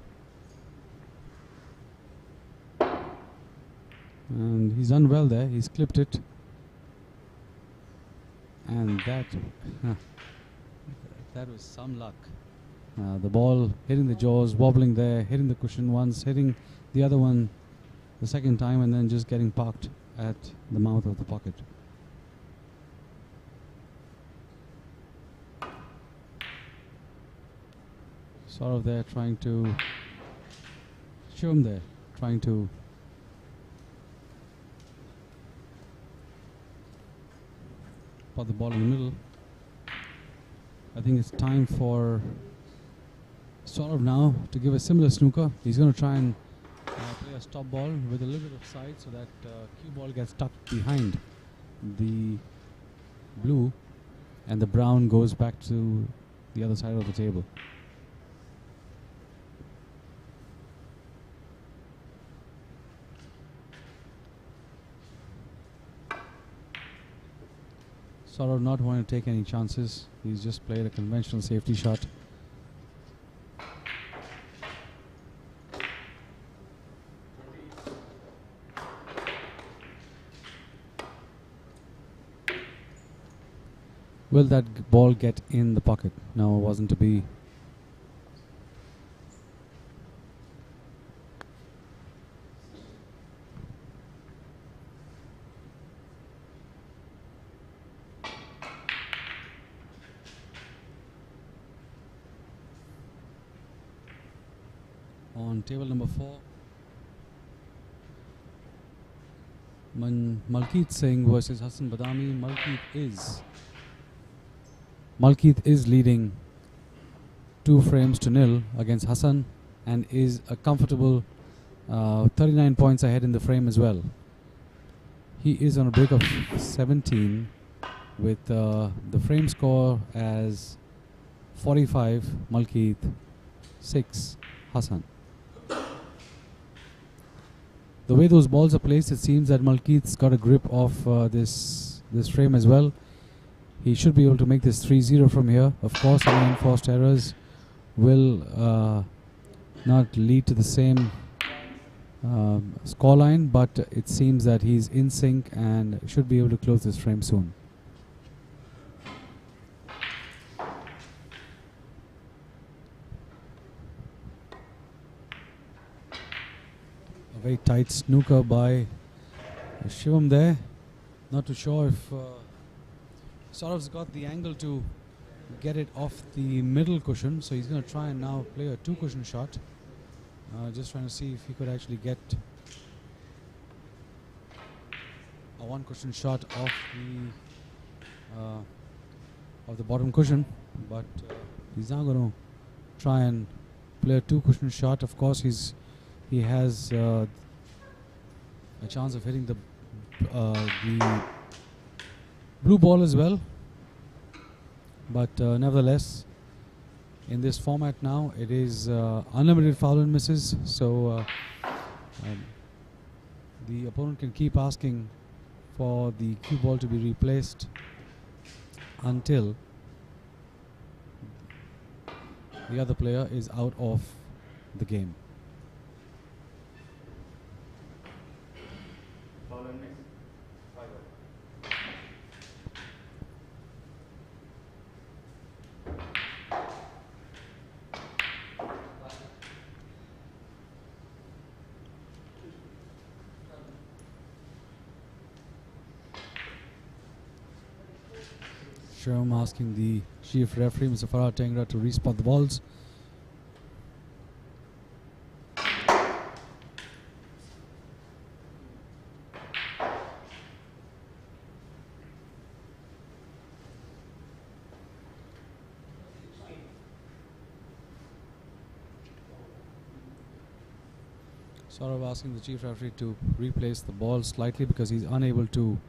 And he's done well there. He's clipped it. And that was some luck. The ball hitting the jaws, wobbling there, hitting the cushion once, hitting the other one the second time, and then just getting parked at the mouth of the pocket. Sourav there trying to show him there, trying to put the ball in the middle. I think it's time for Sourav now to give a similar snooker. He's going to try and play a stop ball with a little bit of side so that cue ball gets tucked behind the blue and the brown goes back to the other side of the table. Sourav not wanting to take any chances. He's just played a conventional safety shot. Will that ball get in the pocket? No, it wasn't to be. On table number 4, Malkeet Singh versus Hassan Badami. Malkeet is leading 2 frames to nil against Hassan and is a comfortable 39 points ahead in the frame as well. He is on a break of 17 with the frame score as 45 Malkeet, 6 Hassan. The way those balls are placed, it seems that Malkeet's got a grip of this frame as well. He should be able to make this 3-0 from here. Of course, any enforced errors will not lead to the same scoreline, but it seems that he's in sync and should be able to close this frame soon. A very tight snooker by Shivam there. Not too sure if Saurav's got the angle to get it off the middle cushion, so he's going to try and now play a 2 cushion shot. Just trying to see if he could actually get a 1 cushion shot off the bottom cushion, but he's now going to try and play a 2 cushion shot. Of course, he has a chance of hitting the blue ball as well, but nevertheless, in this format now, it is unlimited foul and misses, so the opponent can keep asking for the cue ball to be replaced until the other player is out of the game. Shivam asking the chief referee, Mr. Farah Tengra, to respot the balls. Sourav asking the chief referee to replace the ball slightly because he's unable to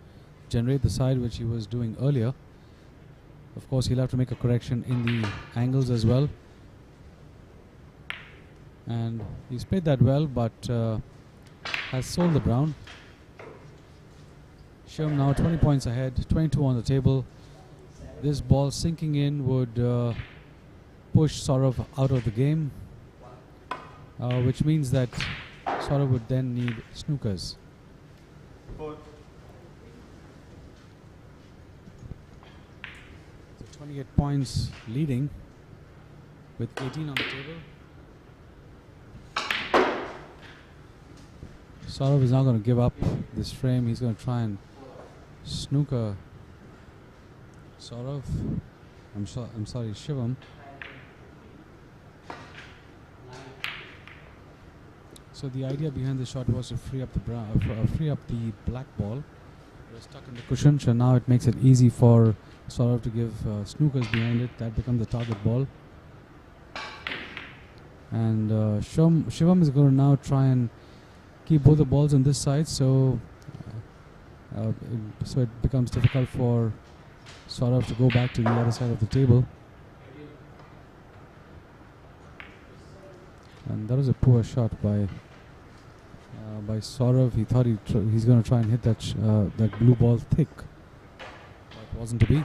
generate the side which he was doing earlier. Of course, he'll have to make a correction in the angles as well. And he's played that well, but has sold the brown. Shivam now 20 points ahead, 22 on the table. This ball sinking in would push Sourav out of the game, which means that Sourav would then need snookers.
4.
So 28 points leading with 18 on the table. Sourav is now going to give up this frame. He's going to try and snooker Sourav. I'm sorry, Shivam. So the idea behind the shot was to free up the black ball. It was stuck in the cushion, so now it makes it easy for Sourav to give snookers behind it. That becomes the target ball. And Shivam is going to now try and keep both the balls on this side, so it becomes difficult for Sourav to go back to the other side of the table. And that was a poor shot by Sourav. He thought he's going to try and hit that blue ball thick, but it wasn't to be.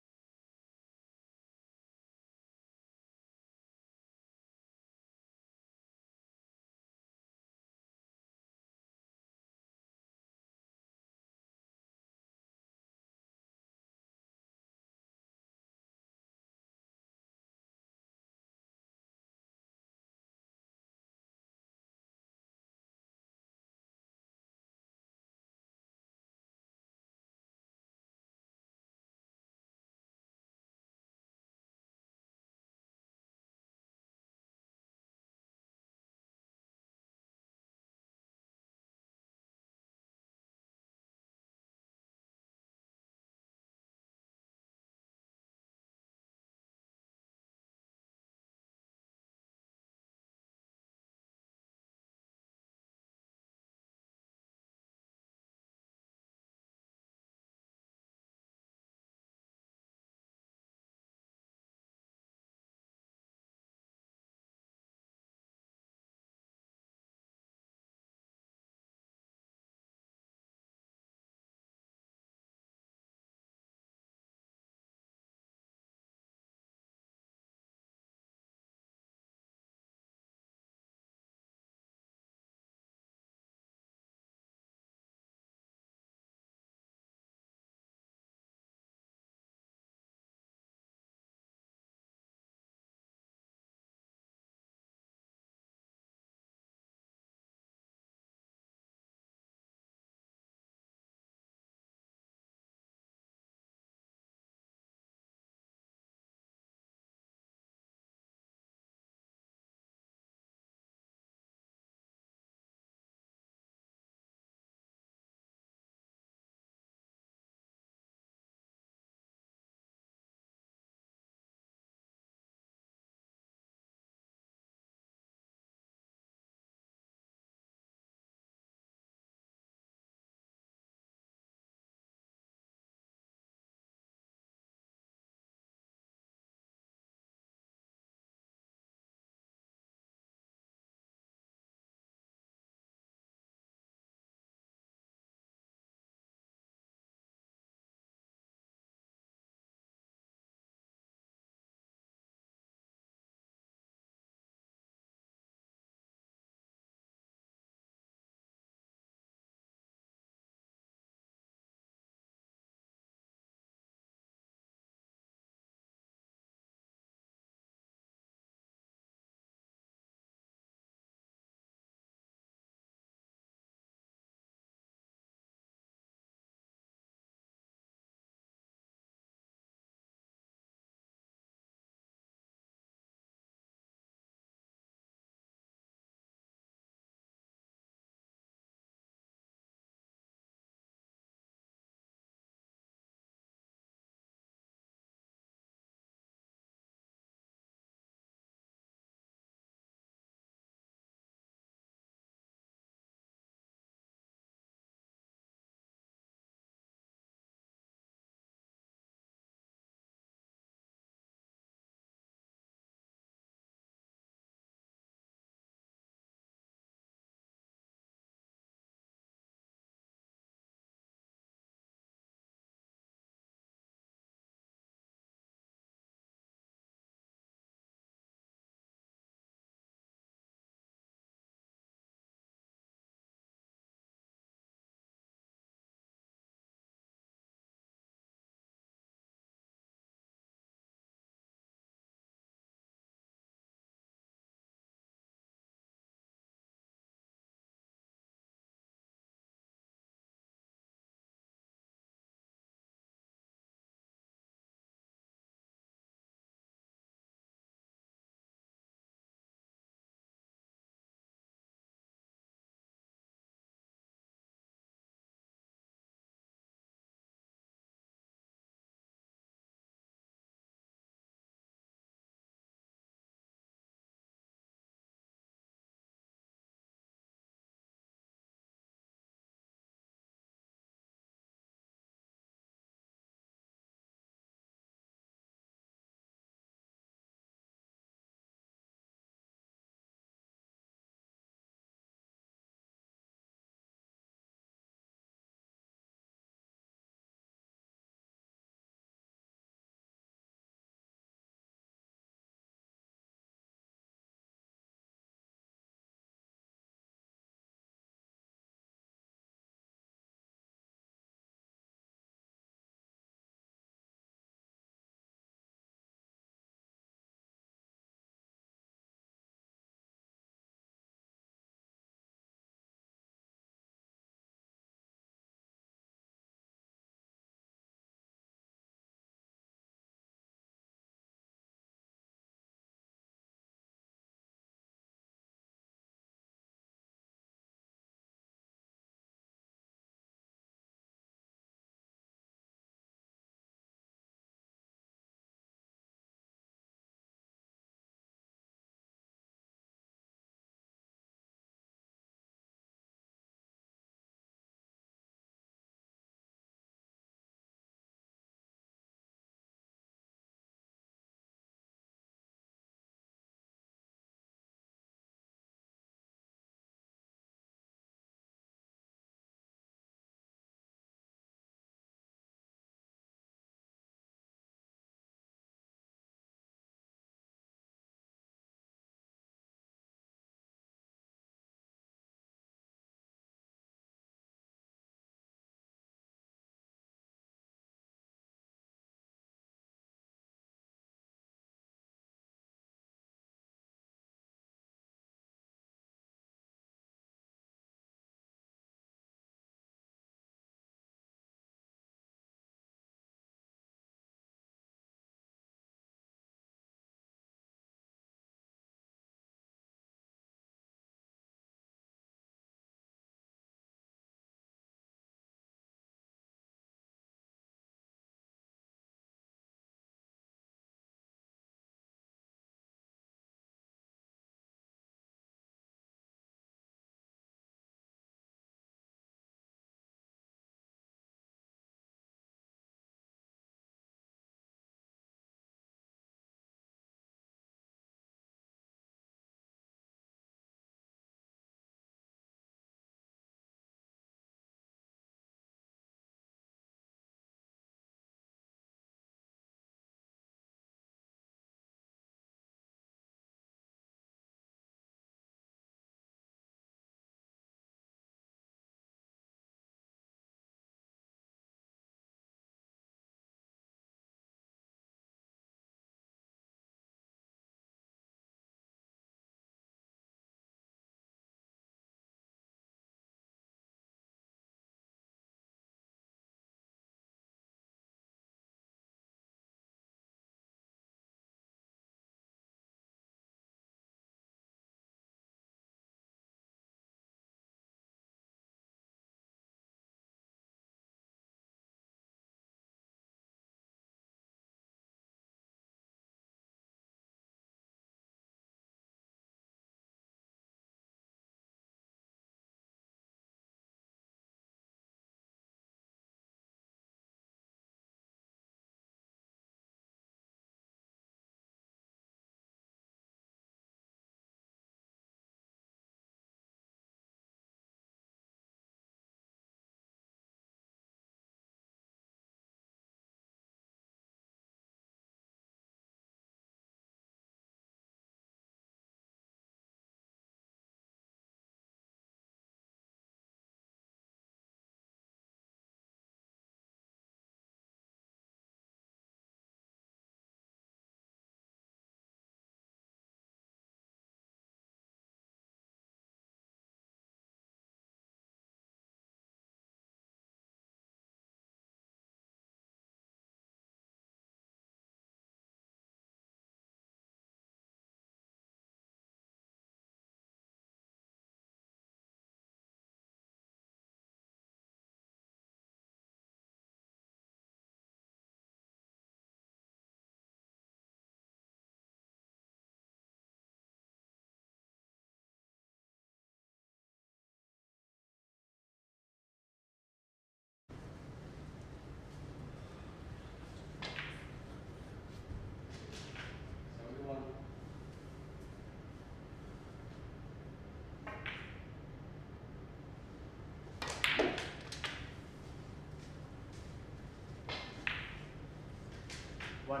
1.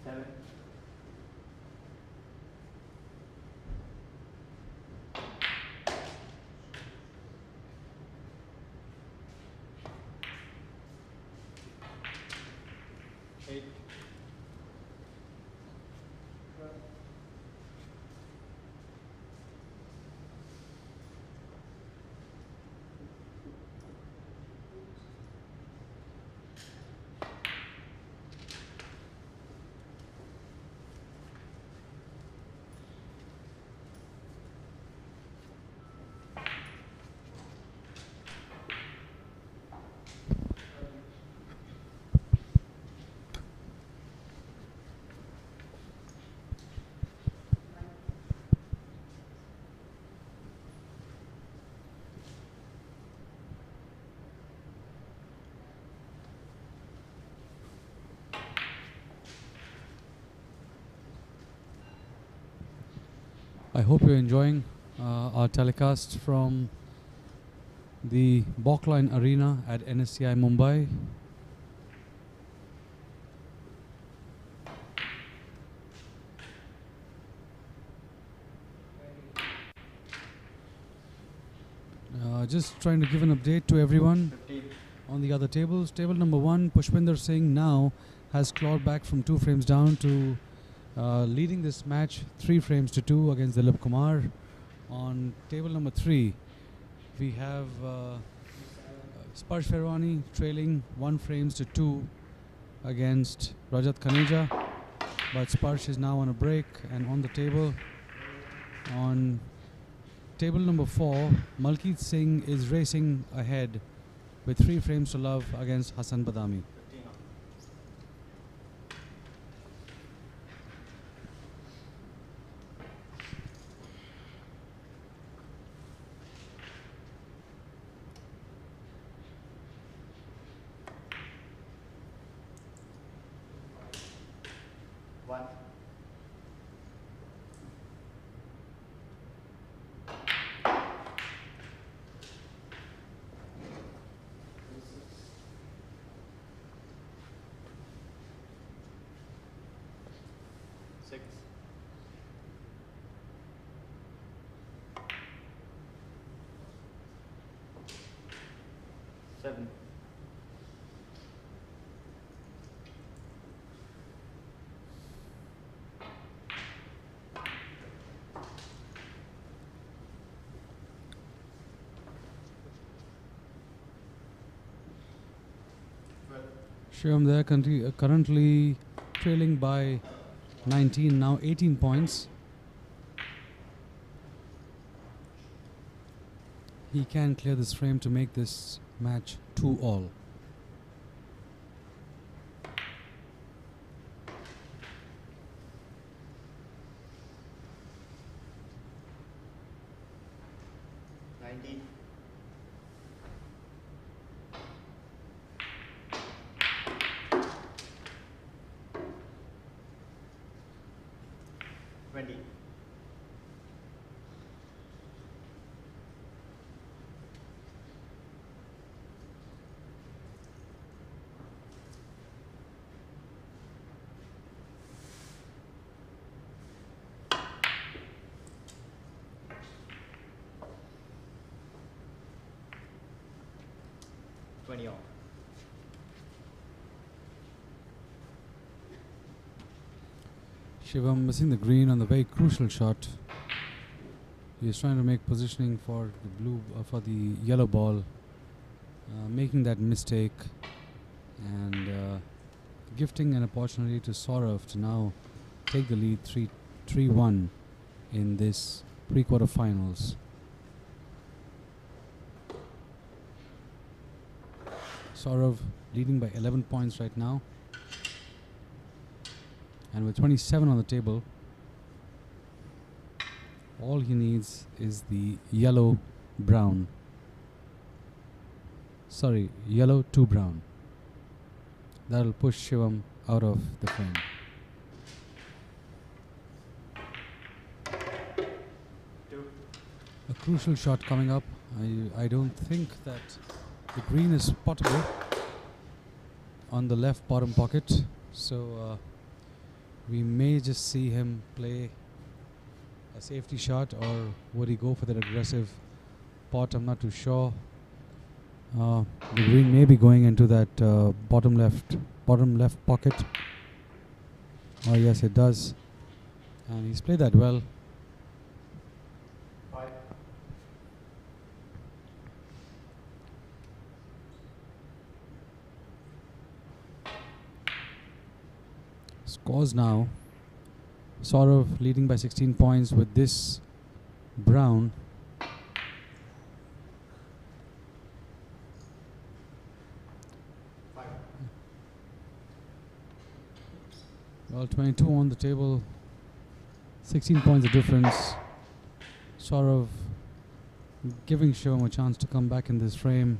7. 8.
I hope you're enjoying our telecast from the Baulkline Arena at NSCI Mumbai. Just trying to give an update to everyone
15.
on the other tables. Table number 1, Pushpinder Singh now has clawed back from 2 frames down to leading this match 3 frames to 2 against Dilip Kumar. On table number 3, we have Sparsh Ferwani trailing 1 frames to 2 against Rajat Khaneja, but Sparsh is now on a break. And on the table, on table number 4, Malkeet Singh is racing ahead with 3 frames to love against Hassan Badami.
15. 1. 6. 7. 12.
Shivam there currently trailing by 19, now 18 points. He can clear this frame to make this match 2-all.
Nineteen. 20. 20 all.
Shivam missing the green on the very crucial shot. He is trying to make positioning for the blue, for the yellow ball, making that mistake, and gifting an opportunity to Sourav to now take the lead 3-1 in this pre-quarterfinals. Sourav leading by 11 points right now, and with 27 on the table, all he needs is the yellow to brown. That'll push Shivam out of the frame. A crucial shot coming up. I don't think that the green is spottable on the left bottom pocket, so we may just see him play a safety shot, or would he go for that aggressive pot? I'm not too sure. The green may be going into that bottom left pocket. Oh yes, it does, and he's played that well.
5.
Scores now. Sourav leading by 16 points with this brown. Well, 22 on the table, 16 points of difference. Sourav giving Shivam a chance to come back in this frame.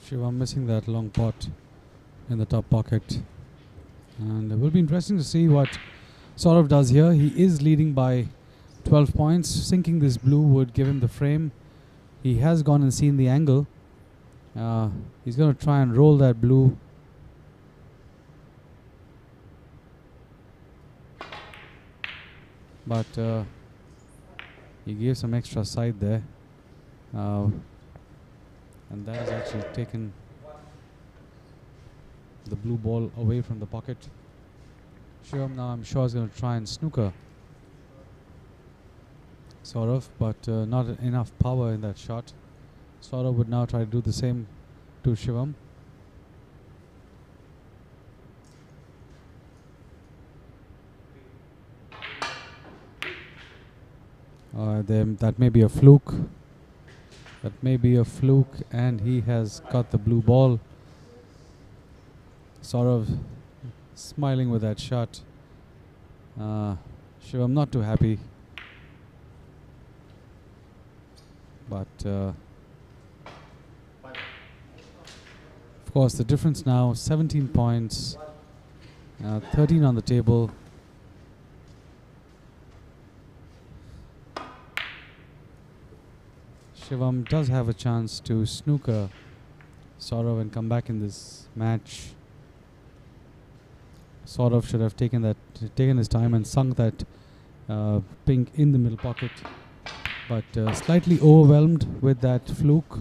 Shivam missing that long pot in the top pocket, and it will be interesting to see what Sourav does here. He is leading by 12 points. Sinking this blue would give him the frame. He has gone and seen the angle. He's going to try and roll that blue. But he gave some extra side there. And that has actually taken the blue ball away from the pocket. Shivam now, I'm sure, is going to try and snooker Sourav, but not enough power in that shot. Sourav would now try to do the same to Shivam. That may be a fluke. That may be a fluke, and he has got the blue ball. Sourav smiling with that shot. Shivam not too happy. But of course the difference now 17 points, 13 on the table. Shivam does have a chance to snooker Sourav and come back in this match. Sourav should have taken his time and sunk that pink in the middle pocket, but slightly overwhelmed with that fluke.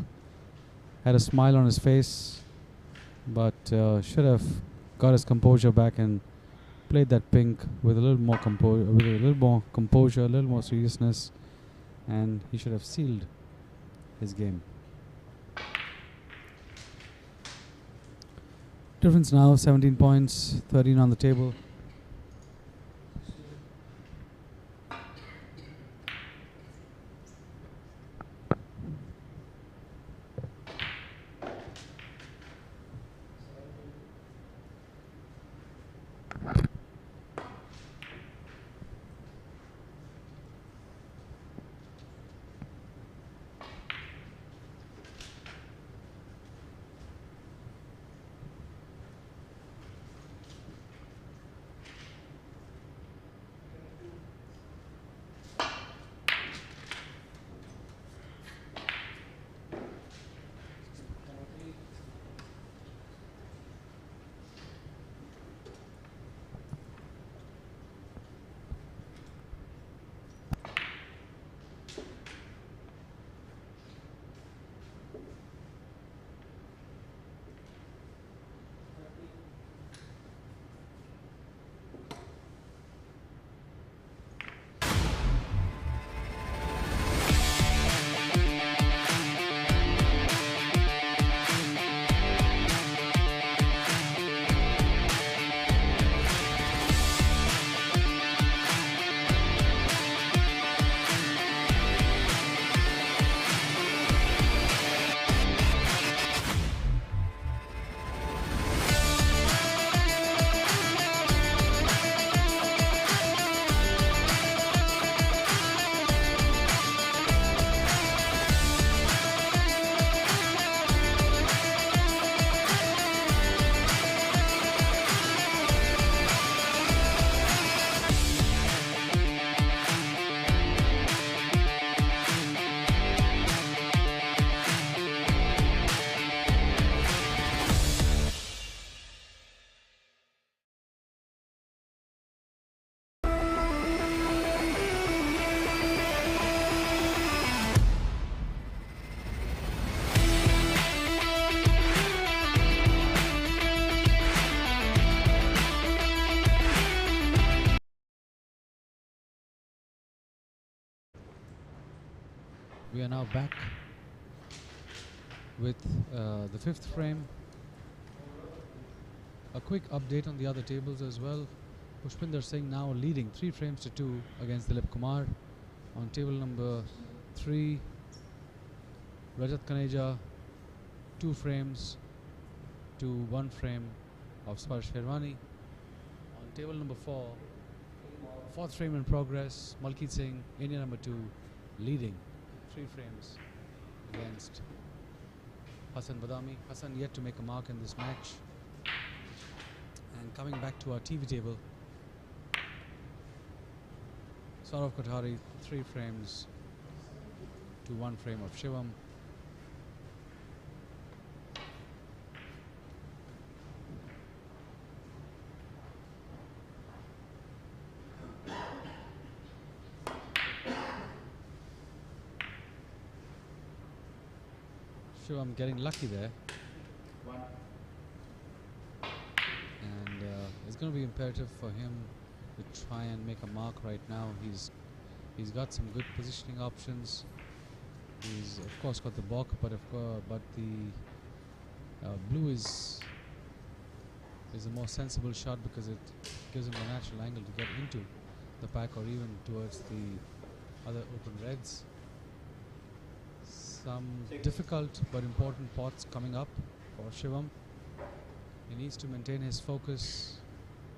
Had a smile on his face, but should have got his composure back and played that pink with a little more composure, a little more seriousness, and he should have sealed his game. Difference now 17 points, 13 on the table. We are now back with the fifth frame. A quick update on the other tables as well. Pushpinder Singh now leading 3 frames to 2 against Dilip Kumar. On table number 3, Rajat Kaneja 2 frames to 1 frame of Sparsh Hirwani. On table number 4, 4th frame in progress, Malkit Singh, India number 2, leading 3 frames against Hassan Badami. Hassan yet to make a mark in this match. And coming back to our TV table, Sourav Kothari 3 frames to 1 frame of Shivam. Shivam getting lucky there.
1.
And it's going to be imperative for him to try and make a mark right now. He's got some good positioning options. He's of course got the balk, but the blue is a more sensible shot because it gives him a natural angle to get into the pack or even towards the other open reds. Some difficult but important pots coming up for Shivam. He needs to maintain his focus.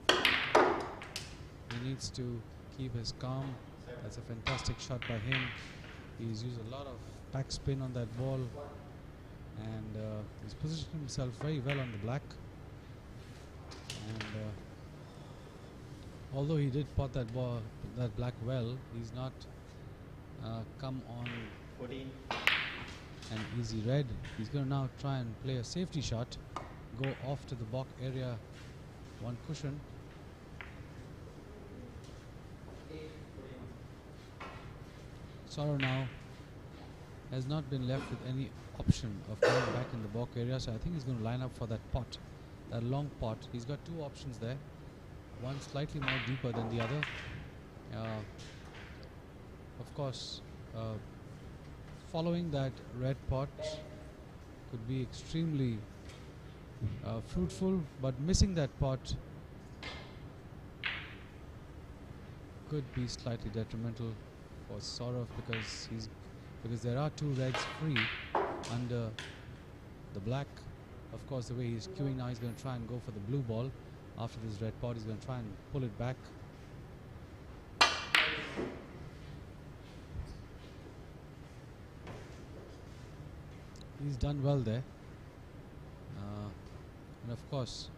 He needs to keep his calm. That's a fantastic shot by him. He's used a lot of back spin on that ball, and he's positioned himself very well on the black. And although he did pot that black well, he's not come on
14.
an easy red. He's going to now try and play a safety shot, go off to the balk area, 1 cushion. Sourav now has not been left with any option of going back in the balk area, so I think he's going to line up for that pot, that long pot. He's got 2 options there, one slightly more deeper than the other. Of course, following that red pot could be extremely fruitful, but missing that pot could be slightly detrimental for Sourav because there are 2 reds free under the black. Of course, the way he's queuing now, he's going to try and go for the blue ball. After this red pot, he's going to try and pull it back. He's done well there. And of course,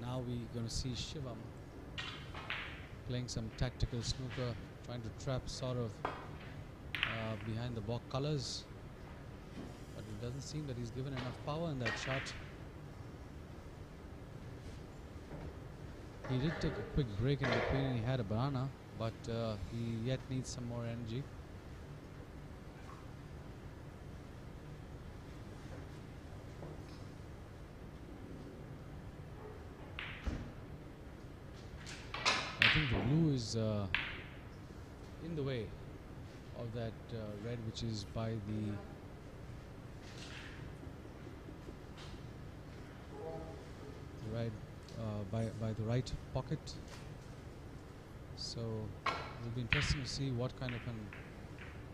now we're going to see Shivam playing some tactical snooker, trying to trap Sourav behind the balk colors. But it doesn't seem that he's given enough power in that shot. He did take a quick break in between and he had a banana, but he yet needs some more energy. I think the blue is in the way of that red, which is by the by the right pocket. So it'll be interesting to see what kind of an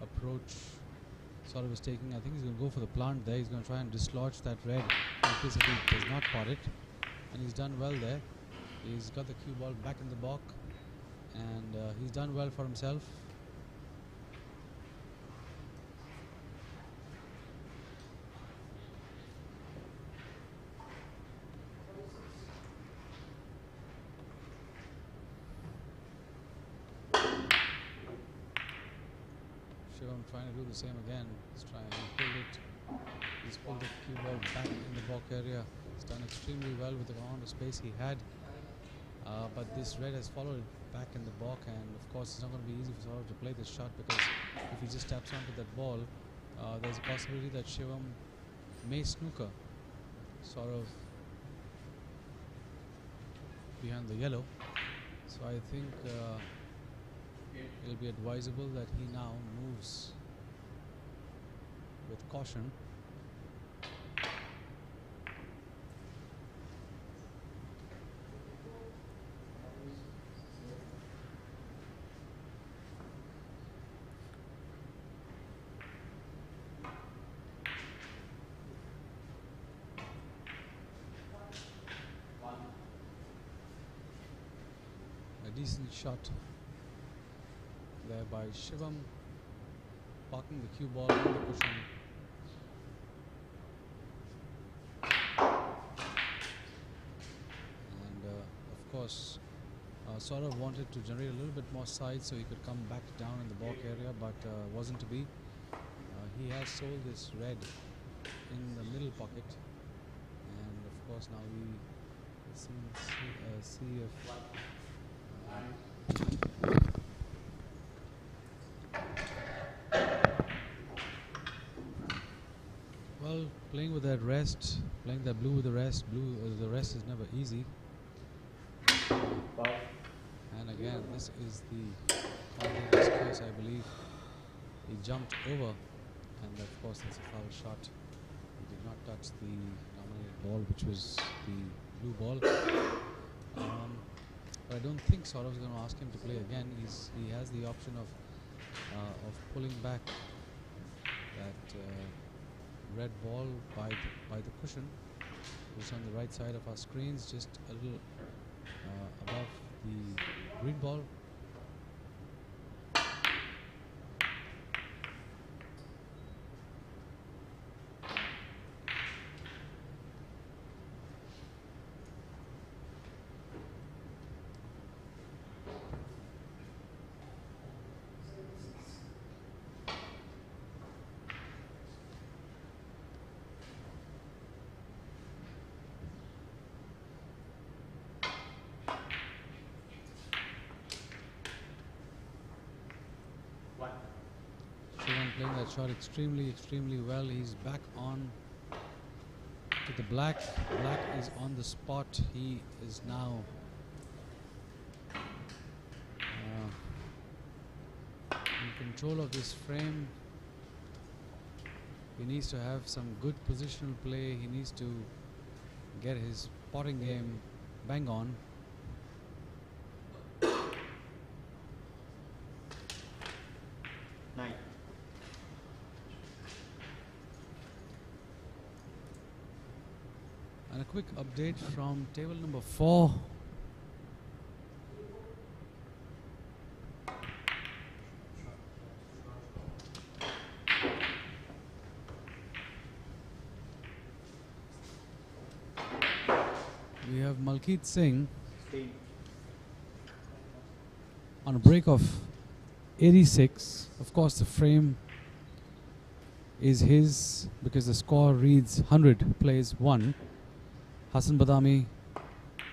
approach Sourav is taking. I think he's going to go for the plant there. He's going to try and dislodge that red in case if he does not pot it. And he's done well there. He's got the cue ball back in the balk, and he's done well for himself. Shivam trying to do the same again. He's trying to pull it. He's pulled the cue ball back in the balk area. He's done extremely well with the amount of space he had. But this red has followed back in the balk, and of course it's not going to be easy for Sourav to play this shot, because if he just taps onto that ball, there's a possibility that Shivam may snooker Sourav behind the yellow. So I think it'll be advisable that he now moves with caution. A decent shot there by Shivam, parking the cue ball on the cushion. And of course, Sourav wanted to generate a little bit more size so he could come back down in the balk area, but wasn't to be. He has sold this red in the middle pocket, and of course now we see if well, playing with that rest, playing that blue with the rest, the rest is never easy. And again, this is the this case, I believe. He jumped over, and of course that's a foul shot. He did not touch the nominated ball, which was the blue ball. But I don't think Sourav is going to ask him to play again. He has the option of pulling back that red ball by the cushion, which is on the right side of our screens, just a little above the green ball. Shivam playing that shot extremely well. He's back on to the black. Black is on the spot. He is now in control of this frame. He needs to have some good positional play. He needs to get his potting game bang on. And a quick update from table number 4. We have Malkeet Singh on a break of 86. Of course, the frame is his because the score reads 100 plays 1. Hassan Badami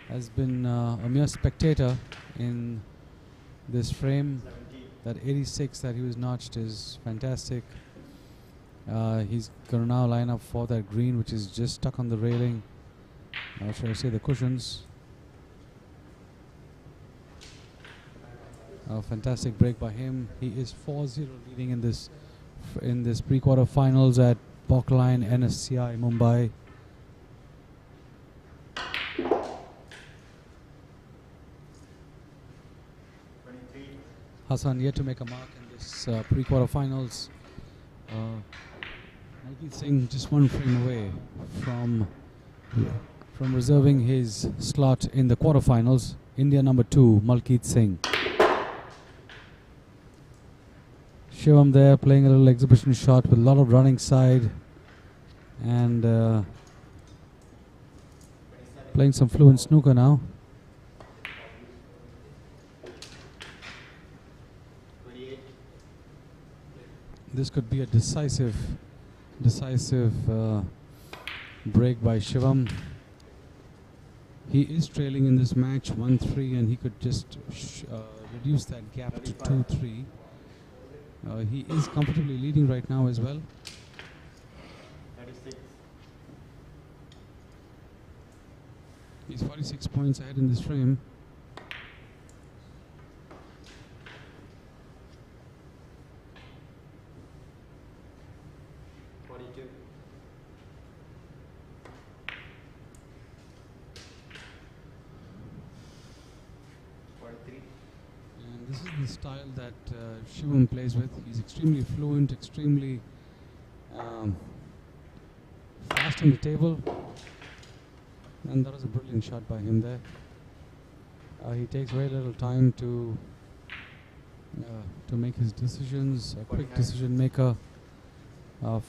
has been a mere spectator in this frame. That 86 that he was notched is fantastic. He's going to now line up for that green, which is just stuck on the railing. Or should I say the cushions. A fantastic break by him. He is 4-0 leading in this pre-quarter finals at Baulkline, NSCI, Mumbai. Hassan yet to make a mark in this pre-quarter finals. Malkeet Singh just one frame away from reserving his slot in the quarterfinals. India number 2, Malkeet Singh. Shivam there playing a little exhibition shot with a lot of running side and playing some fluent snooker now. This could be a decisive break by Shivam. He is trailing in this match 1-3, and he could just reduce that gap to 2-3. He is comfortably leading right now as well.
36.
He's 46 points ahead in this frame.
3.
And this is the style that Shivam plays with. He's extremely fluent, extremely fast on the table. And that was a brilliant shot by him there. He takes very little time to make his decisions. A quick
49.
decision maker,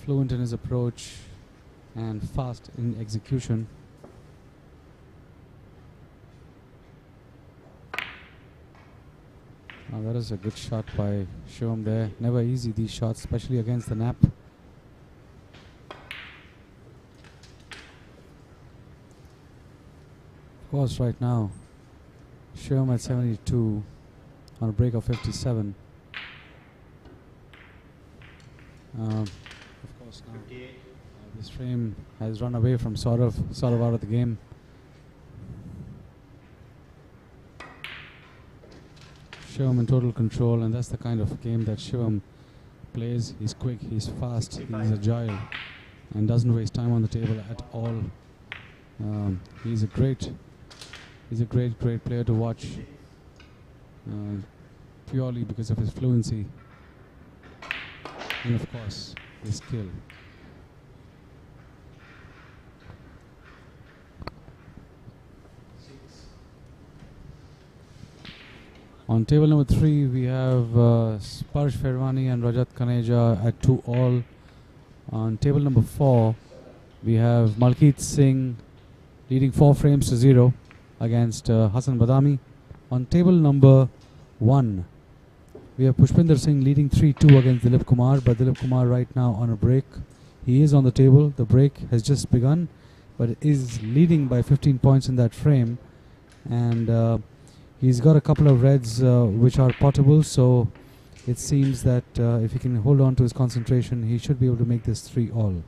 fluent in his approach, and fast in execution. Now that is a good shot by Shivam there. Never easy, these shots, especially against the nap. Of course, right now, Shivam at 72 on a break of 57. Of course, now
58.
this frame has run away from Sourav out of the game. Shivam in total control, and that's the kind of game that Shivam plays. He's quick, he's fast,
65.
he's agile, and doesn't waste time on the table at all. He's a great player to watch, purely because of his fluency and, of course, his skill. On table number 3, we have Sparsh Ferwani and Rajat Kaneja at 2-all. On table number 4, we have Malkeet Singh leading 4 frames to 0 against Hassan Badami. On table number 1, we have Pushpinder Singh leading 3-2 against Dilip Kumar, but Dilip Kumar right now on a break. He is on the table. The break has just begun, but is leading by 15 points in that frame, and he's got a couple of reds which are potable, so it seems that if he can hold on to his concentration, he should be able to make this 3-all.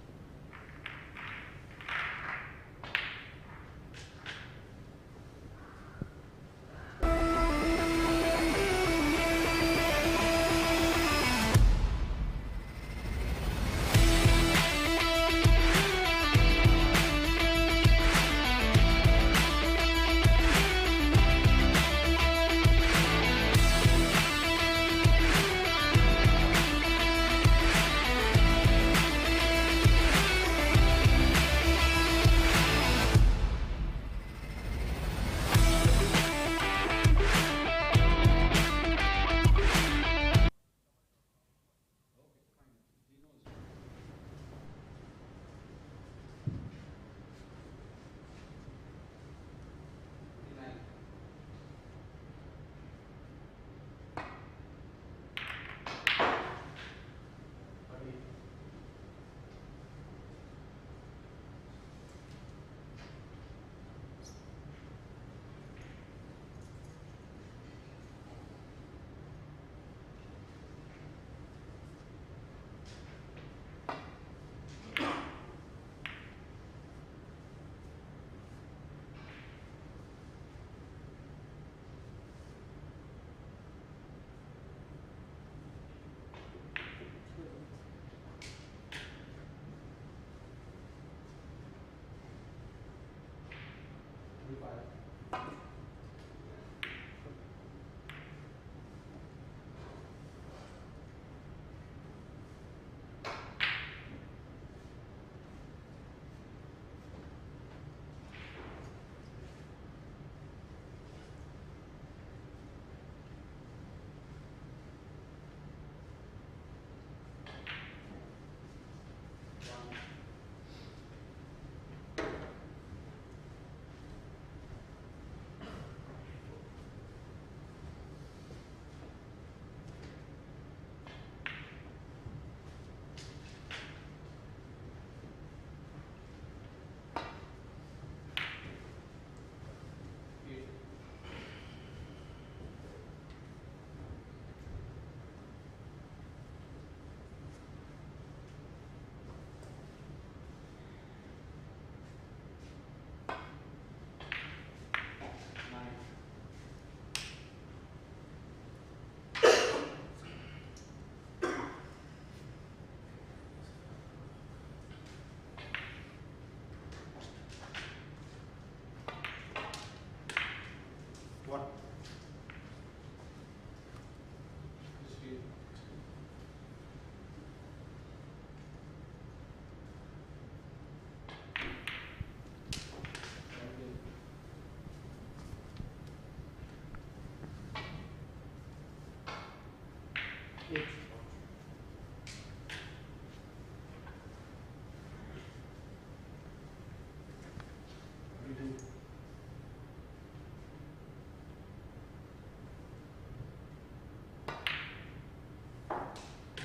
8.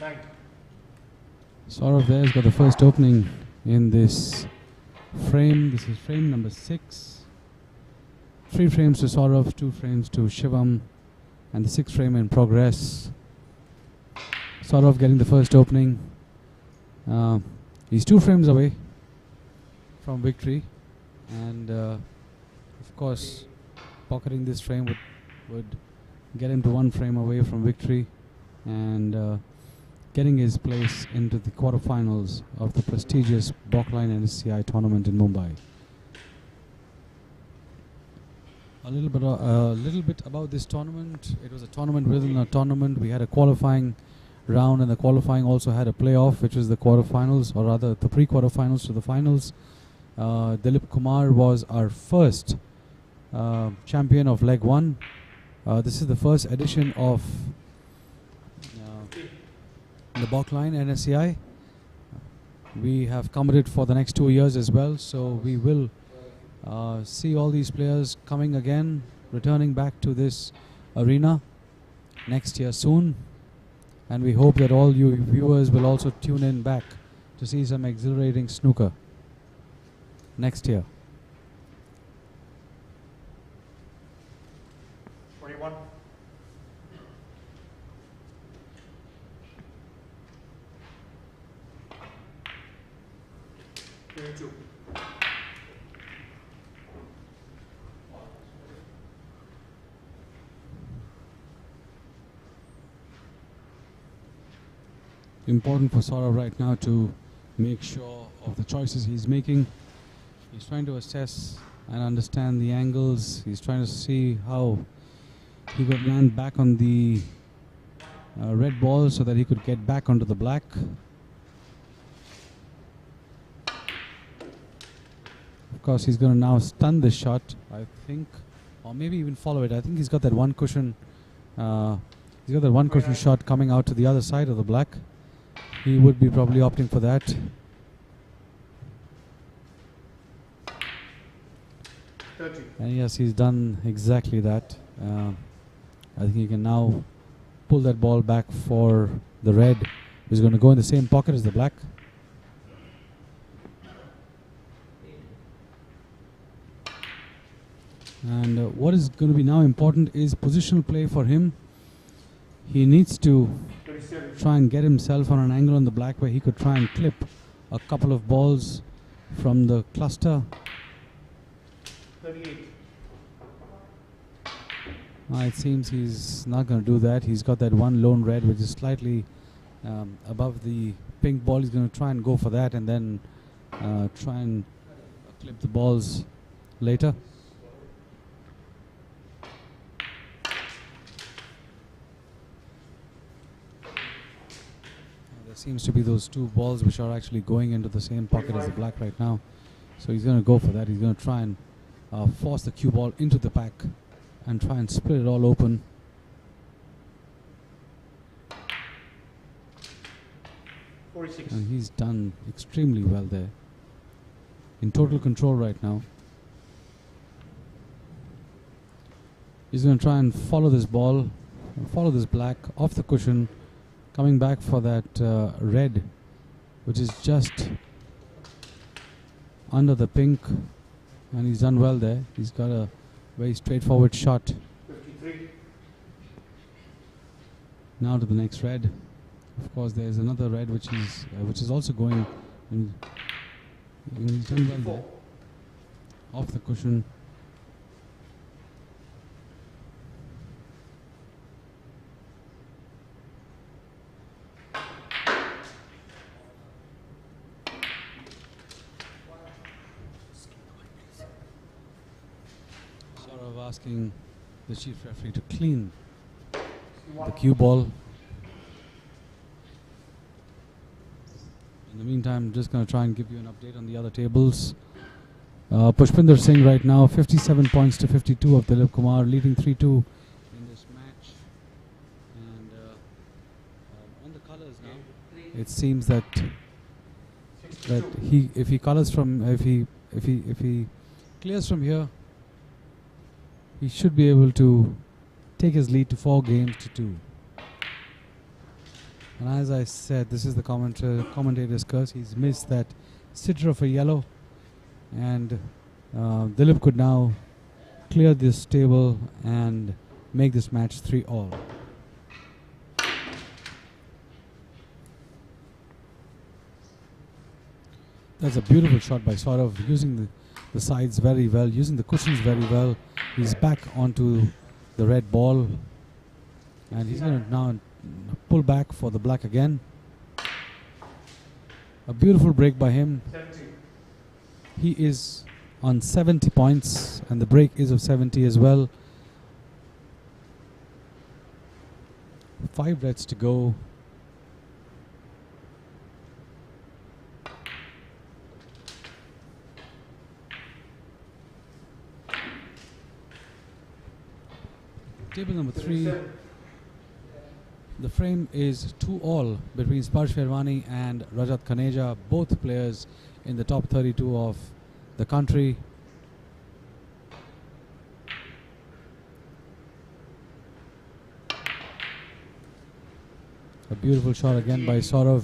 9.
Sourav there has got the first opening in this frame. This is frame number 6. 3 frames to Sourav, 2 frames to Shivam, and the 6th frame in progress. Sourav getting the first opening. He's 2 frames away from victory, and of course, pocketing this frame would get him to 1 frame away from victory, and getting his place into the quarterfinals of the prestigious Baulkline NSCI tournament in Mumbai. A little bit about this tournament. It was a tournament within a tournament. We had a qualifying round, and the qualifying also had a playoff, which was the quarterfinals, or rather the pre-quarterfinals to the finals. Dilip Kumar was our first champion of leg 1. This is the first edition of the Baulkline NSCI. We have committed for the next 2 years as well, so we will see all these players coming again, returning back to this arena next year soon, and we hope that all you viewers will also tune in back to see some exhilarating snooker next year.
21. 22.
Important for Sourav right now to make sure of the choices he's making. He's trying to assess and understand the angles. He's trying to see how he could land back on the red ball so that he could get back onto the black. Of course, he's going to now stun this shot, I think, or maybe even follow it. I think he's got that one cushion. He's got that one cushion shot coming out to the other side of the black. He would be probably opting for that.
30.
And yes, he's done exactly that. I think he can now pull that ball back for the red. He's going to go in the same pocket as the black. And what is going to be now important is positional play for him. He needs to
37.
try and get himself on an angle on the black where he could try and clip a couple of balls from the cluster.
38.
It seems he's not going to do that. He's got that one lone red which is slightly above the pink ball. He's going to try and go for that and then try and clip the balls later. There seems to be those 2 balls which are actually going into the same pocket as the black right now. So he's going to go for that. He's going to try and force the cue ball into the pack and try and split it all open.
46.
And he's done extremely well there. In total control right now. He's going to try and follow this ball, follow this black off the cushion, coming back for that red, which is just under the pink, and he's done well there. He's got a very straightforward shot.
53.
Now to the next red. Of course, there is another red which is also going, and he's done well there. Off the cushion. Asking the chief referee to clean the cue ball. In the meantime, I'm just going to try and give you an update on the other tables. Pushpinder Singh right now 57 points to 52 of Dilip Kumar, leading 3-2 in this match. And colors now. It seems that
62.
if he colors from if he clears from here, he should be able to take his lead to 4 games to 2. And as I said, this is the commentator's curse. He's missed that sitter of a yellow, and Dilip could now clear this table and make this match 3-all. That's a beautiful shot by Sourav, using the sides very well, using the cushions very well. He's back onto the red ball, and he's going to now pull back for the black again. A beautiful break by him.
70.
He is on 70 points, and the break is of 70 as well. 5 reds to go. Table number 3.
37.
The frame is 2-all between Sparsh Sherwani and Rajat Khaneja, both players in the top 32 of the country. A beautiful shot again by Sourav,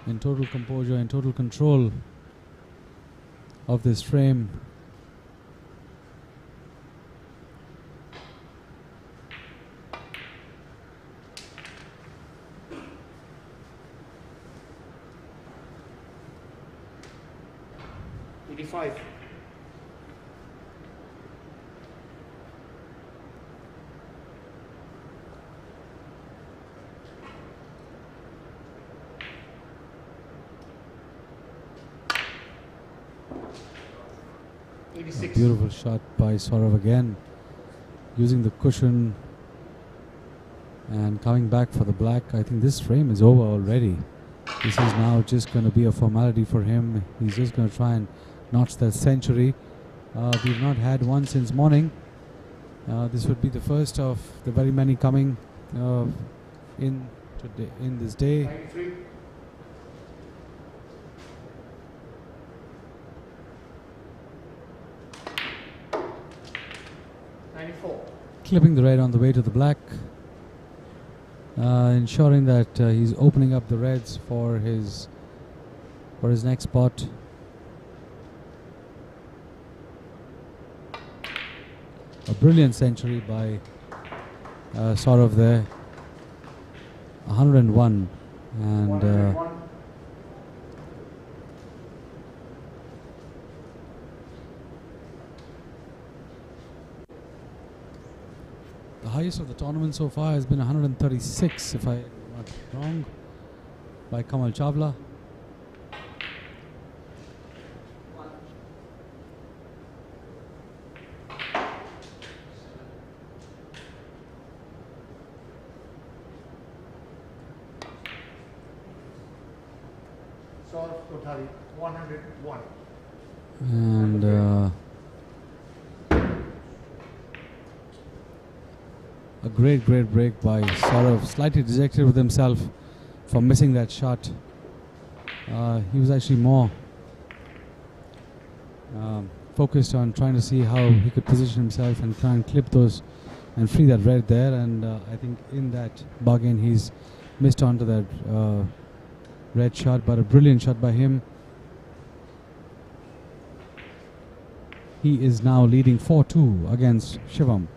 in total composure and total control of this frame.
Five.
A beautiful shot by Sourav again, using the cushion and coming back for the black. I think this frame is over already. This is now just going to be a formality for him. He's just going to try and notch that century. We've not had one since morning. This would be the first of the very many coming in this day.
93.
Clipping the red on the way to the black, ensuring that he's opening up the reds for his next spot. A brilliant century by Sourav there. 101, and
101.
the highest of the tournament so far has been 136, if I'm not wrong, by Kamal Chawla.
Sourav Kothari, 101.
And a great break by Sourav. Slightly dejected with himself for missing that shot. He was actually more focused on trying to see how he could position himself and try and clip those and free that red there. And I think in that bargain he's missed onto that red shot, but a brilliant shot by him. He is now leading 4-2 against Shivam.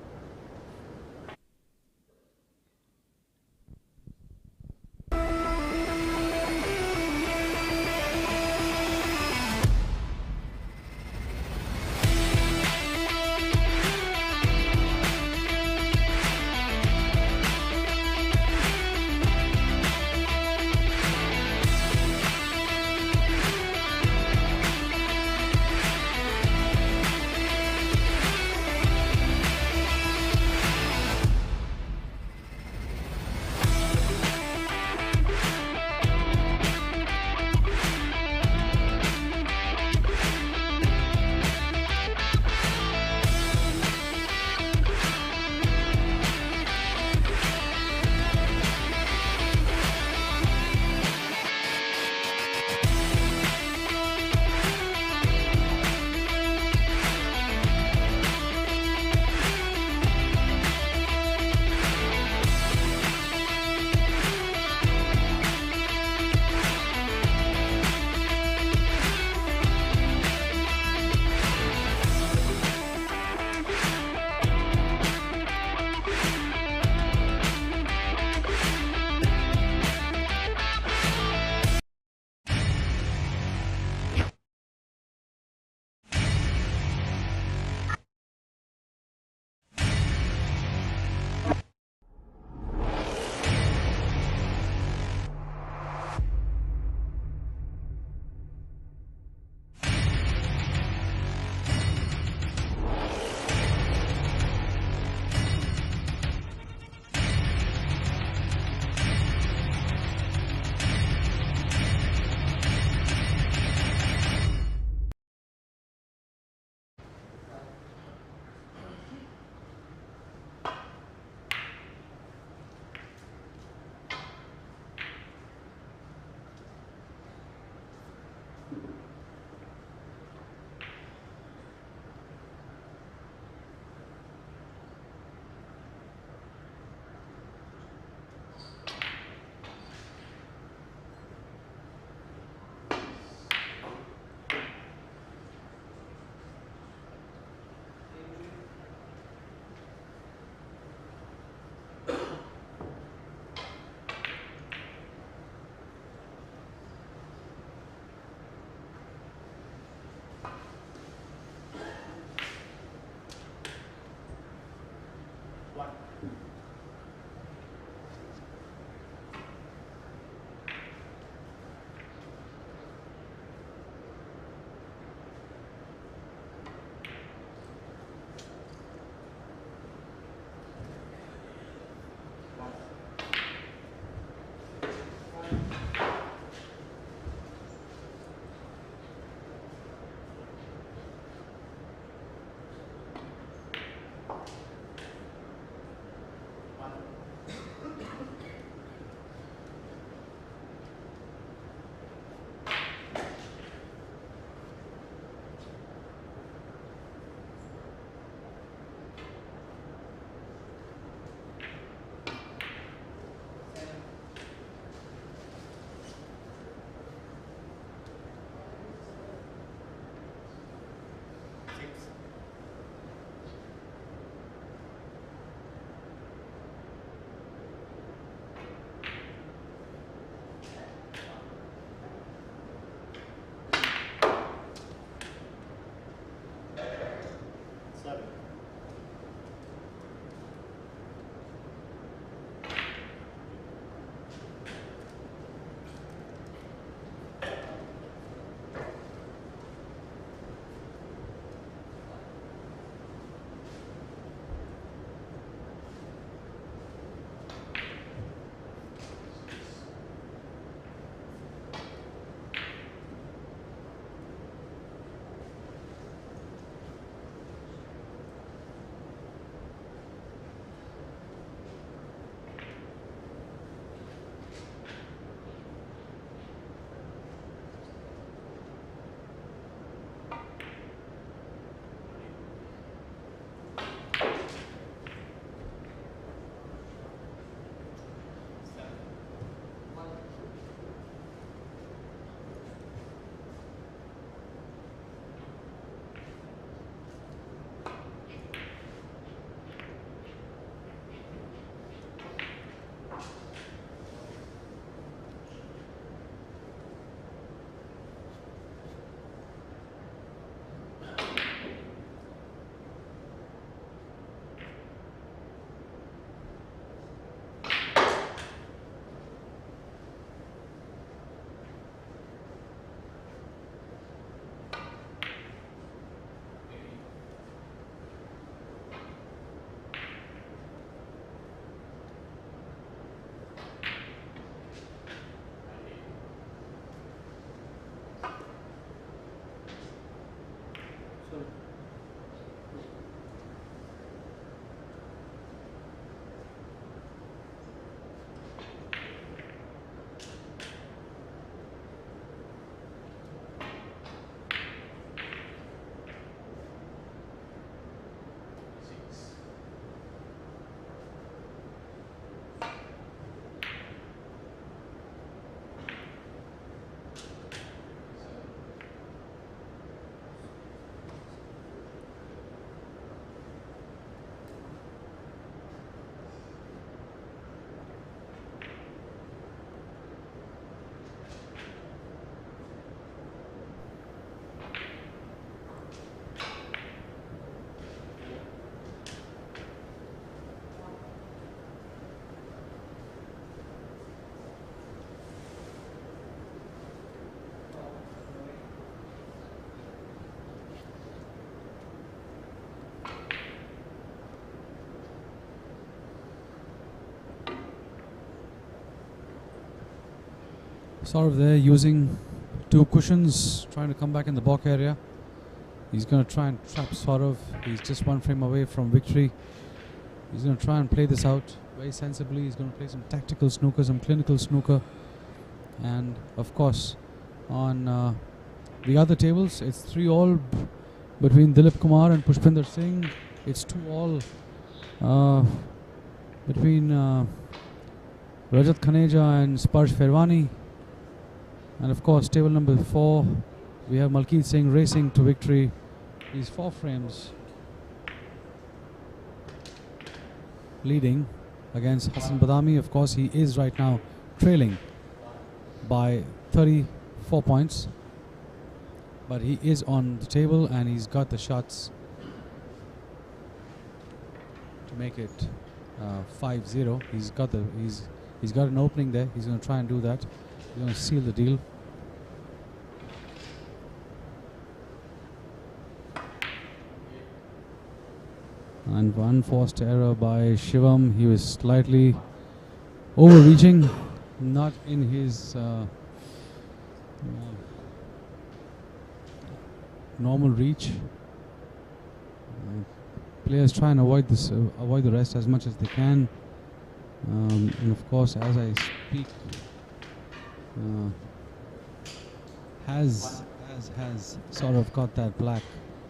Sourav there using 2 cushions, trying to come back in the block area. He's going to try and trap Sourav. He's just 1 frame away from victory. He's going to try and play this out very sensibly. He's going to play some tactical snooker, some clinical snooker. And of course, on the other tables, it's 3-all between Dilip Kumar and Pushpinder Singh. It's 2-all between Rajat Khaneja and Sparsh Ferwani. And of course, table number 4, we have Malkeet Singh racing to victory. He's 4 frames leading against Hassan Badami. Of course, he is right now trailing by 34 points. But he is on the table and he's got the shots to make it 5-0. He's got an opening there. He's going to try and do that. He's going to seal the deal. And one forced error by Shivam. He was slightly overreaching, not in his normal reach. Players try and avoid the rest as much as they can. And of course, as I speak, has Sourav got that black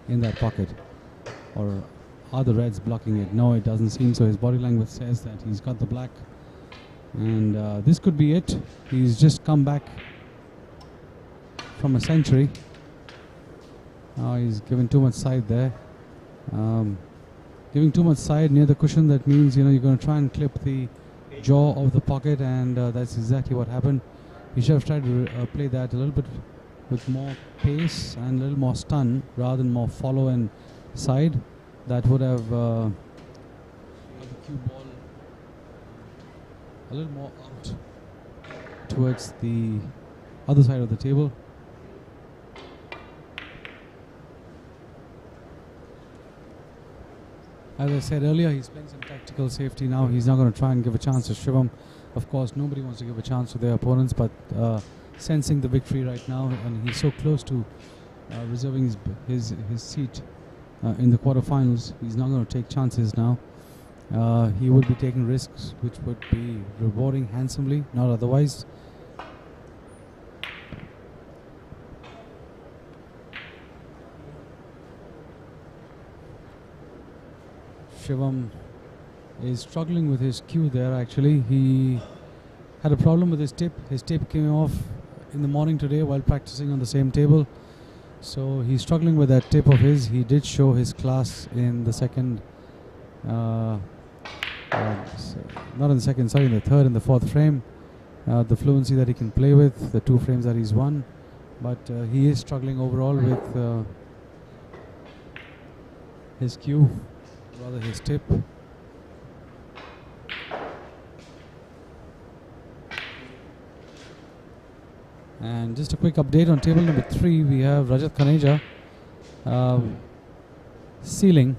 in that pocket, or are the reds blocking it? No, it doesn't seem so. His body language says that he's got the black, and this could be it. He's just come back from a century. He's given too much side there. Giving too much side near the cushion, that means you're going to try and clip the jaw of the pocket, and that's exactly what happened. He should have tried to play that a little bit with more pace and a little more stun rather than more follow and side. That would have got the cue ball a little more out towards the other side of the table. As I said earlier, he's playing some tactical safety now. He's not going to try and give a chance to Shivam. Of course, nobody wants to give a chance to their opponents, but sensing the victory right now, and he's so close to reserving his seat in the quarterfinals, he's not going to take chances now. He would be taking risks which would be rewarding handsomely, not otherwise. Shivam is struggling with his cue there. Actually, he had a problem with his tip. His tip came off in the morning today while practicing on the same table. So he's struggling with that tip of his. He did show his class in the second, not in the second, sorry, in the third and the fourth frame. The fluency that he can play with, the 2 frames that he's won. But he is struggling overall with his cue, rather his tip. And just a quick update on table number 3, we have Rajat Khaneja sealing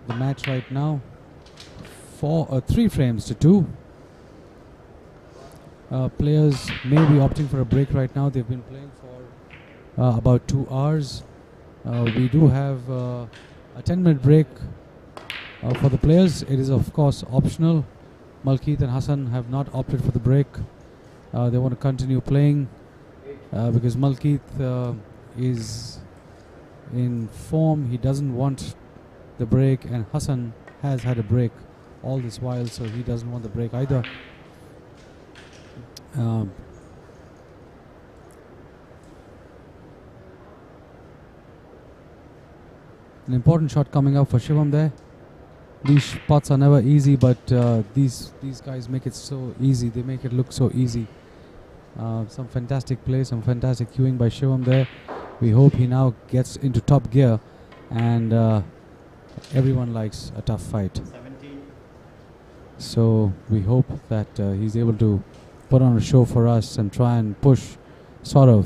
the match right now. 3 frames to 2. Players may be opting for a break right now. They've been playing for about 2 hours. We do have a 10-minute break for the players. It is of course optional. Malkeet and Hassan have not opted for the break. They want to continue playing because Malkeet is in form. He doesn't want the break, and Hassan has had a break all this while, so he doesn't want the break either. An important shot coming up for Shivam there. These spots are never easy, but these guys make it so easy. They make it look so easy. Some fantastic play, some fantastic cueing by Shivam there. We hope he now gets into top gear, and everyone likes a tough fight.
17.
So we hope that he's able to put on a show for us and try and push Sourav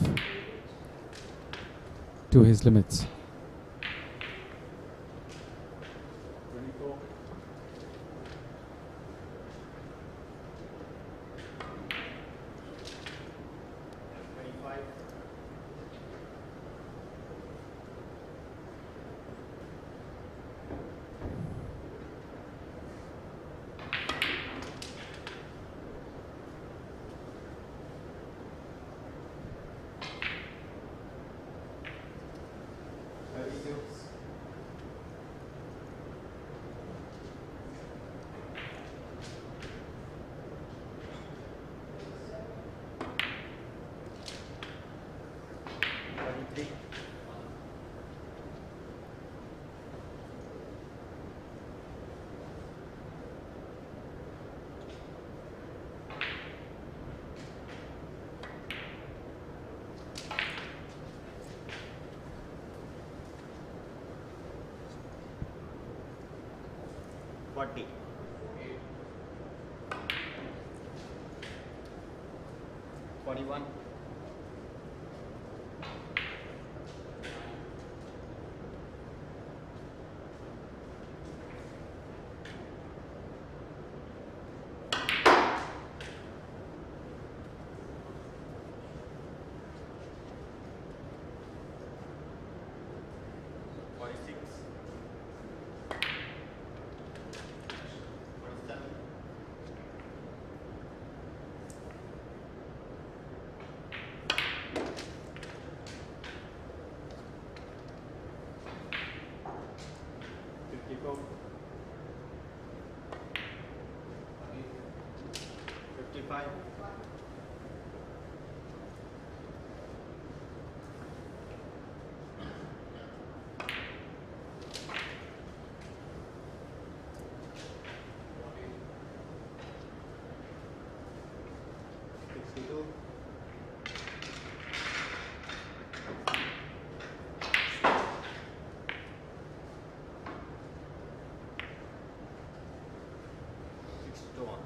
to his limits.
40. 41. 46. 47. 54. 55. 62. 61.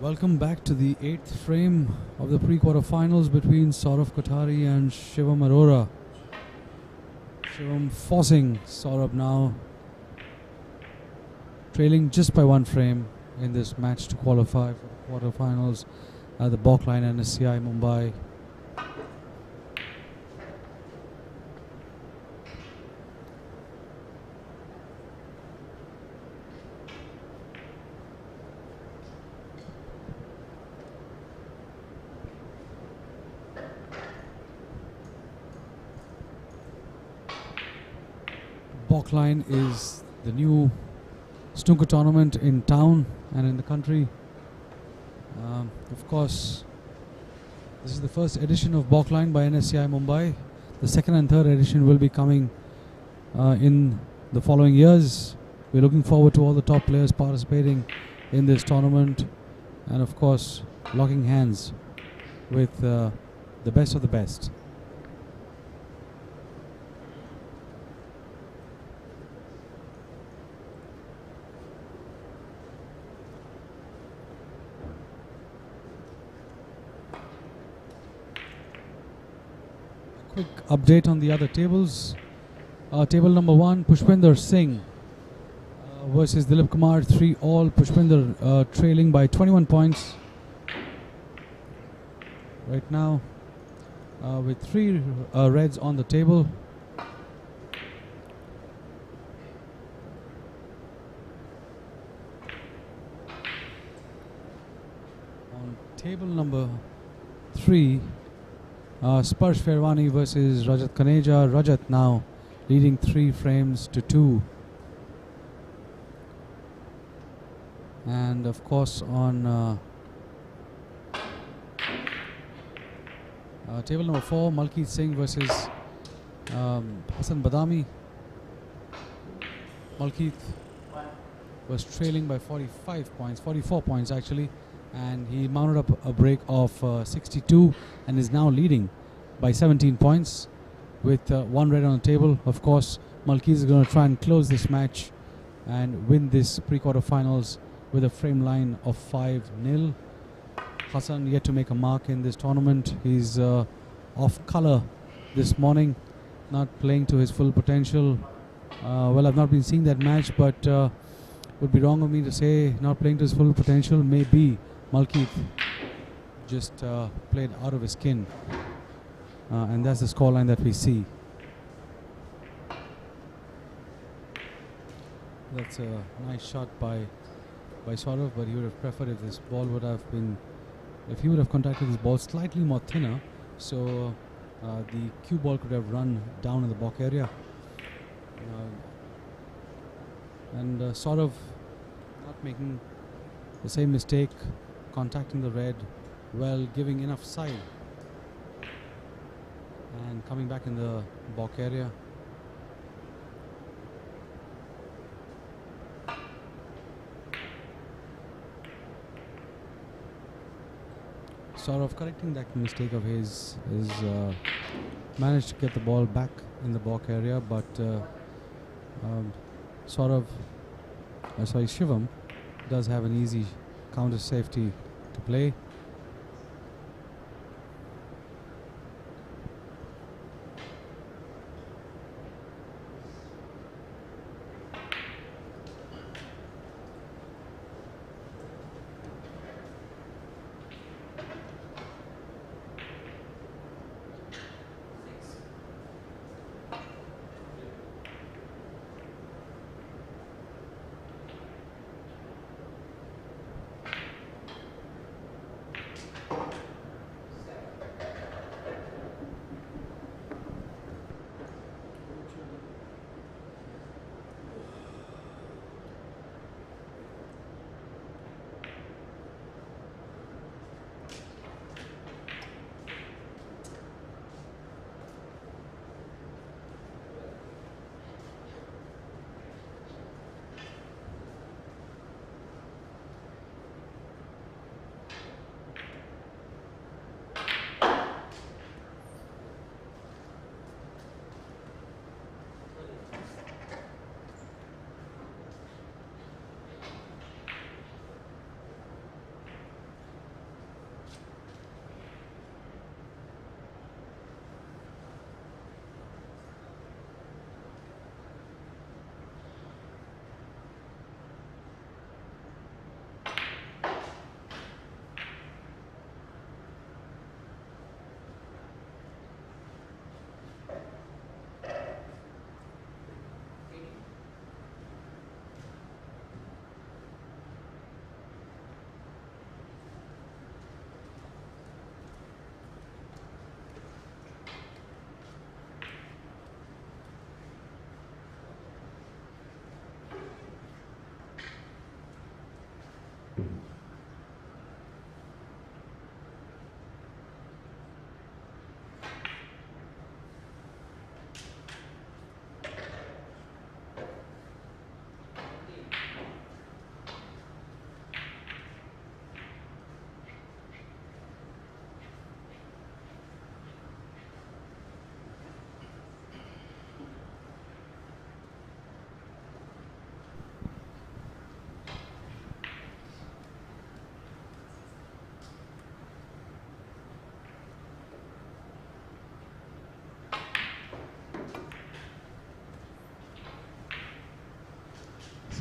Welcome back to the 8th frame of the pre-quarterfinals between Sourav Kothari and Shivam Arora. Shivam forcing Sourav now, trailing just by 1 frame in this match to qualify for the quarterfinals at the Baulkline NSCI Mumbai. Baulkline is the new snooker tournament in town and in the country. Of course, this is the first edition of Baulkline by NSCI Mumbai. The second and third edition will be coming in the following years. We're looking forward to all the top players participating in this tournament and of course locking hands with the best of the best. Quick update on the other tables. Table number 1, Pushpinder Singh versus Dilip Kumar, 3-all. Pushpinder trailing by 21 points right now with 3 reds on the table. On table number 3, Sparsh Fairwani versus Rajat Kaneja. Rajat now leading 3 frames to 2. And of course on table number 4, Malkeet Singh versus Hassan Badami. Malkeet was trailing by 44 points actually, and he mounted up a break of 62 and is now leading by 17 points with 1 red on the table. Of course, Malkeet is going to try and close this match and win this pre-quarterfinals with a frame line of 5-0. Hassan yet to make a mark in this tournament. He's off color this morning, not playing to his full potential. Well, I've not been seeing that match, but would be wrong of me to say not playing to his full potential. Maybe Malkeet just played out of his skin, and that's the scoreline that we see. That's a nice shot by Sourav, but he would have preferred if this ball would have been, if he would have contacted this ball slightly more thinner, so the cue ball could have run down in the balk area. And Sourav not making the same mistake, contacting the red well, giving enough side and coming back in the balk area. Sourav correcting that mistake of his is managed to get the ball back in the balk area, but Shivam does have an easy counter safety to play.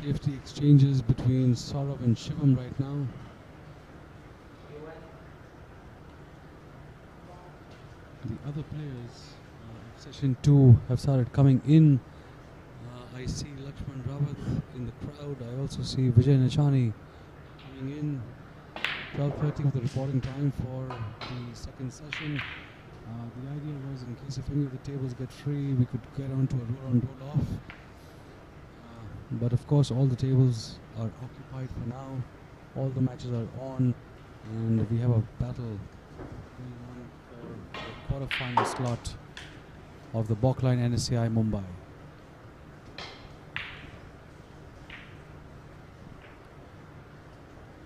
Safety exchanges between Sourav and Shivam right now. The other players of session 2 have started coming in. I see Lakshman Rawat in the crowd. I also see Vijay Nachani coming in. 12:30 was the reporting time for the second session. The idea was, in case if any of the tables get free, we could get onto a roll-on, roll-off. But of course, all the tables are occupied for now. All the matches are on, and we have a battle going on for the quarter-final slot of the Baulkline NSCI Mumbai.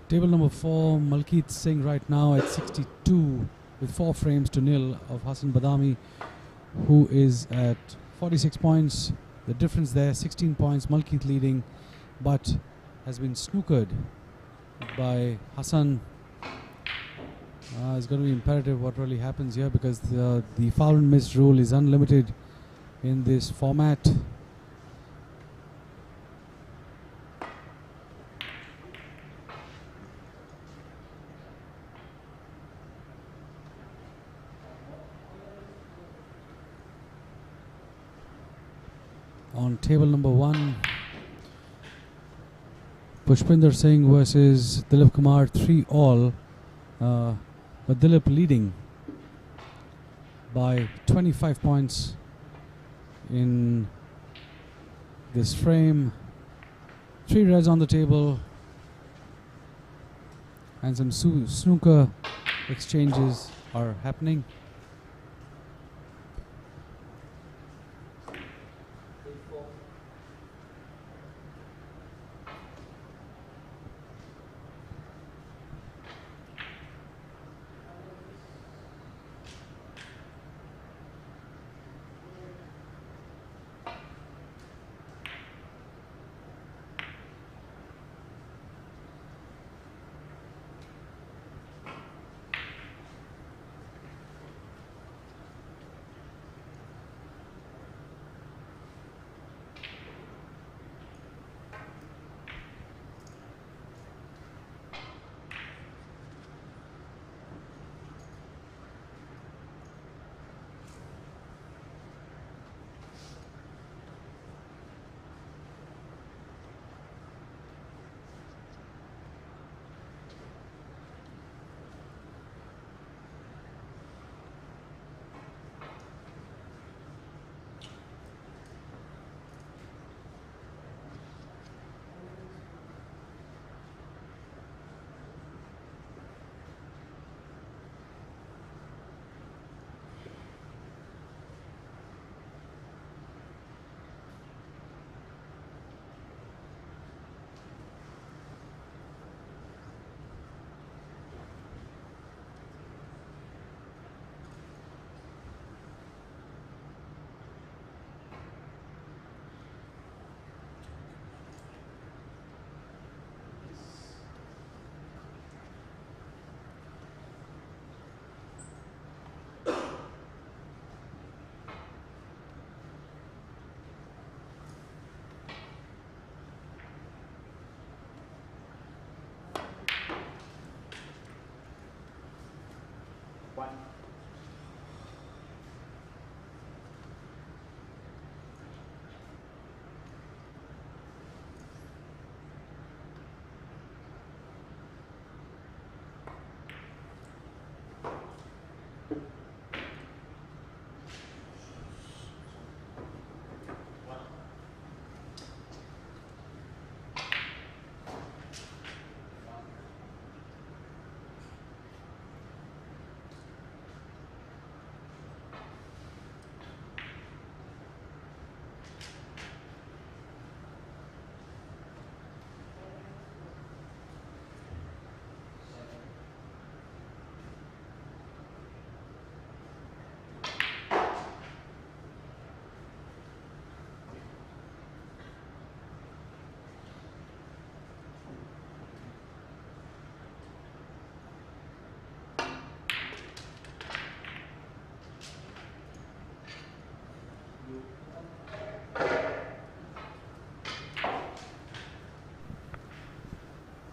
Table number 4, Malkeet Singh right now at 62 with 4 frames to nil of Hassan Badami, who is at 46 points. The difference there, 16 points, Malkeet leading, but has been snookered by Hassan. It's going to be imperative what really happens here, because the foul and miss rule is unlimited in this format. On table number 1, Pushpinder Singh versus Dilip Kumar, 3-all, but Dilip leading by 25 points in this frame. 3 reds on the table, and some snooker exchanges are happening.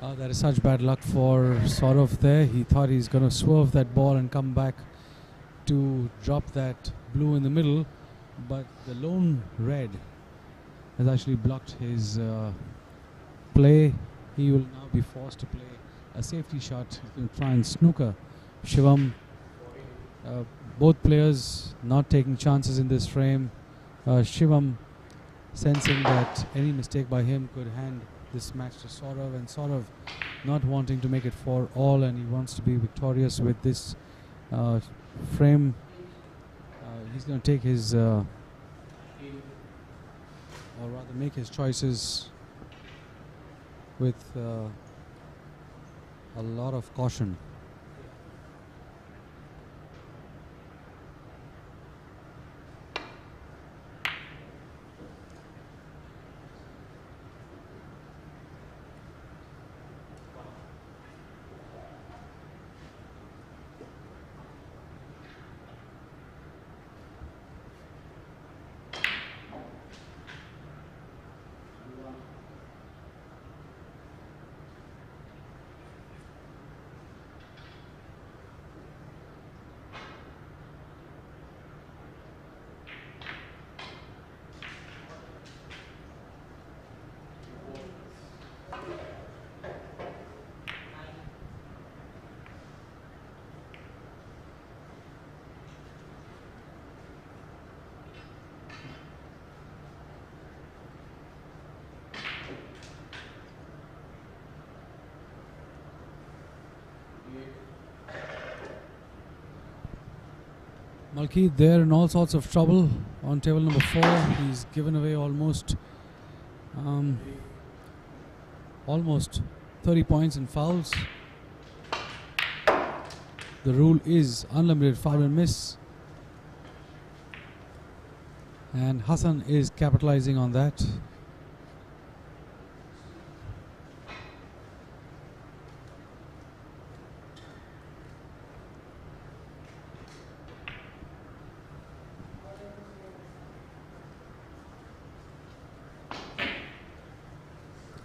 That is such bad luck for Sourav there. He thought he's going to swerve that ball and come back to drop that blue in the middle, but the lone red has actually blocked his play. He will now be forced to play a safety shot. He's going to try and snooker Shivam. Both players not taking chances in this frame. Shivam sensing that any mistake by him could hand this match to Sourav, and Sourav not wanting to make it for all, and he wants to be victorious with this frame. He's going to take his or rather make his choices with a lot of caution. Malkit there in all sorts of trouble on table number 4. He's given away almost 30 points in fouls. The rule is unlimited foul and miss, and Hassan is capitalizing on that.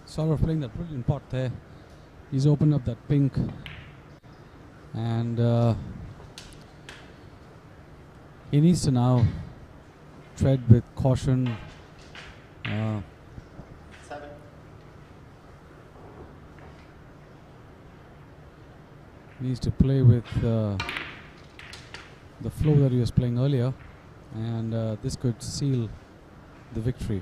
Sourav playing that brilliant pot there. He's opened up that pink, and he needs to now tread with caution.
7.
Needs to play with the flow that he was playing earlier, and this could seal the victory.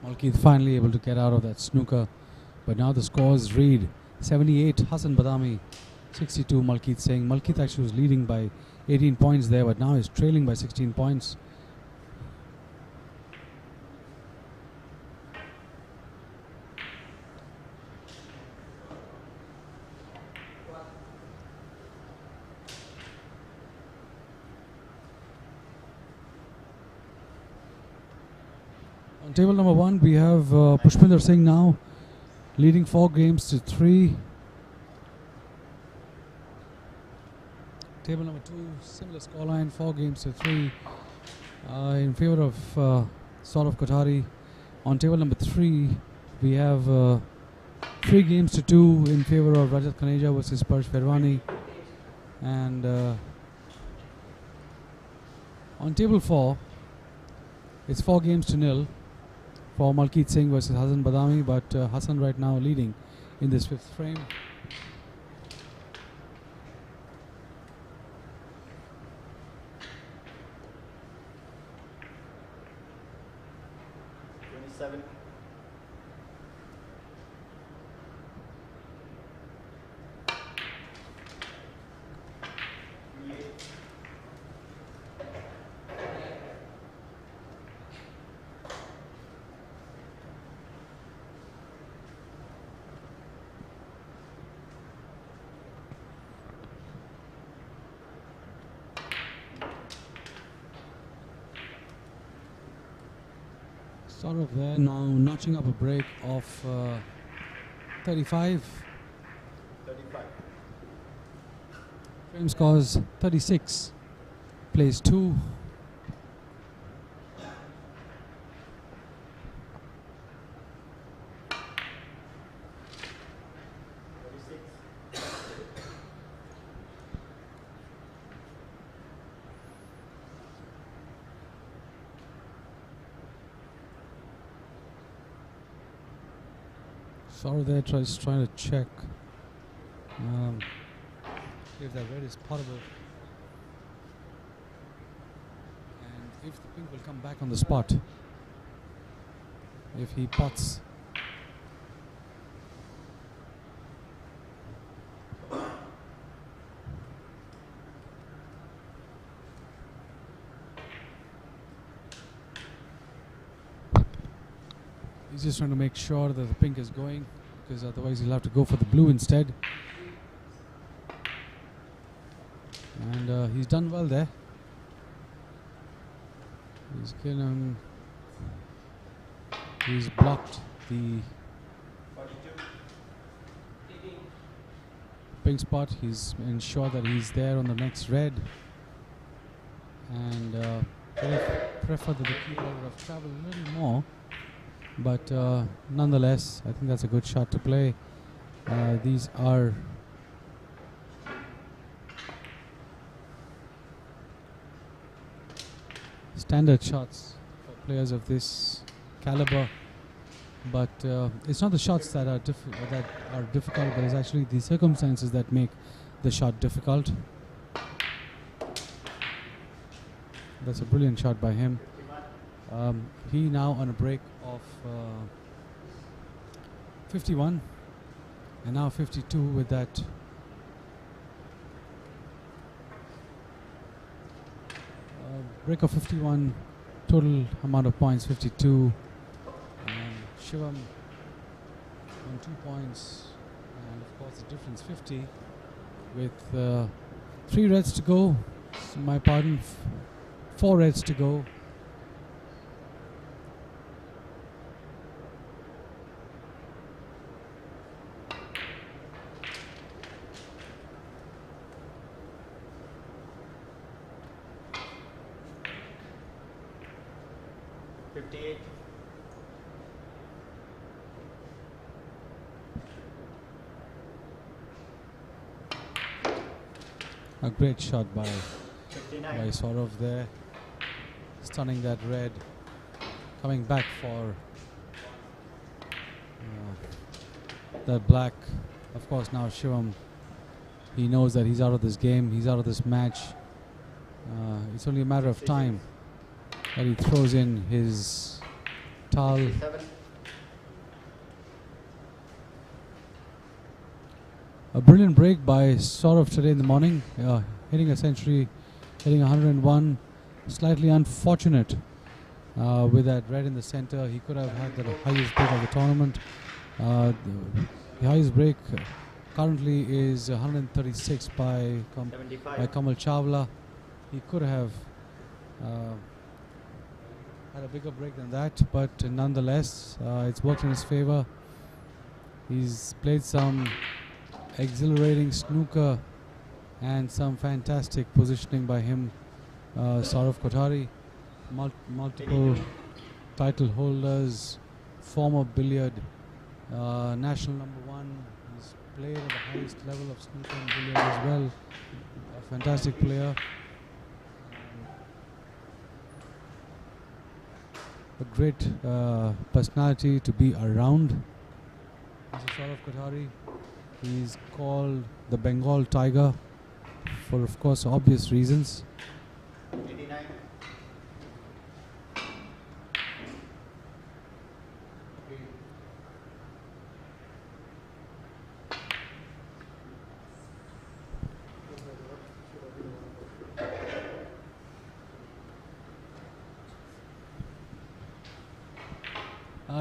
Malkit finally able to get out of that snooker, but now the scores read 78 Hassan Badami, 62 Malkit Singh. Malkit actually was leading by 18 points there, but now is trailing by 16 points. On table number 1, we have Pushpinder Singh now leading 4 games to 3. Table number 2, similar scoreline, 4 games to 3 in favor of Sourav Kothari. On table number 3, we have 3 games to 2 in favor of Rajat Khaneja versus Parsh Ferwani. And on table 4, it's 4 games to 0 for Malkit Singh versus Hassan Badami, but Hassan right now leading in this 5th frame.
Seven.
Sourav there now notching up a break of 35.
35.
Frame scores 36. Plays 2. Sourav there trying to check if that red is potable and if the pink will come back on the spot. If he pots, he's just trying to make sure that the pink is going, because otherwise he'll have to go for the blue instead. And he's done well there. He's blocked the pink spot. He's ensured that he's there on the next red. And I prefer that the keeper would have traveled a little more. But nonetheless, I think that's a good shot to play. These are standard shots for players of this caliber, but it's not the shots that are difficult, but it's actually the circumstances that make the shot difficult. That's a brilliant shot by him. He now on a break of 51 and now 52 with that break of 51, total amount of points 52. Shivam on 2 points, and of course the difference 50 with 3 reds to go. My pardon, 4 reds to go. A great shot by Sourav there, stunning that red, coming back for that black. Of course now Shivam, he knows that he's out of this game, he's out of this match. It's only a matter of time that he throws in his towel. A brilliant break by Sourav today in the morning, hitting a century, hitting 101. Slightly unfortunate with that red in the center. He could have had the highest break of the tournament. The highest break currently is 136 by Kamal Chawla. He could have had a bigger break than that, but nonetheless, it's worked in his favor. He's played some exhilarating snooker and some fantastic positioning by him. Sourav Kothari, multiple title holders, former billiard national #1. He's played at the highest level of snooker and billiard as well. A fantastic player. A great personality to be around. This is Sourav Kothari. He's called the Bengal Tiger for, of course, obvious reasons.
89.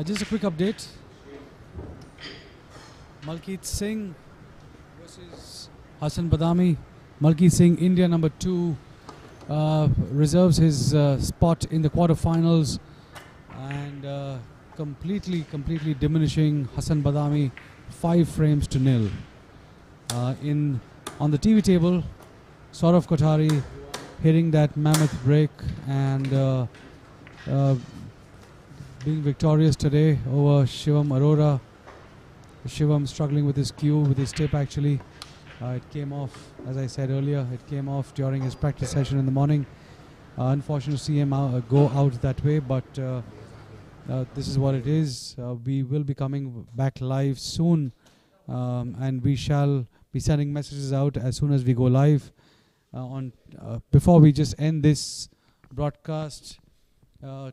Just a quick update. Malkeet Singh versus Hassan Badami. Malkeet Singh, India #2, reserves his spot in the quarterfinals. and completely diminishing Hassan Badami 5 frames to nil. On the TV table, Sourav Kothari hitting that mammoth break and being victorious today over Shivam Arora. Shivam struggling with his cue, with his tip actually. It came off, as I said earlier, it came off during his practice session in the morning. Unfortunate to see him go out that way, but this is what it is. We will be coming back live soon, and we shall be sending messages out as soon as we go live. Before we just end this broadcast,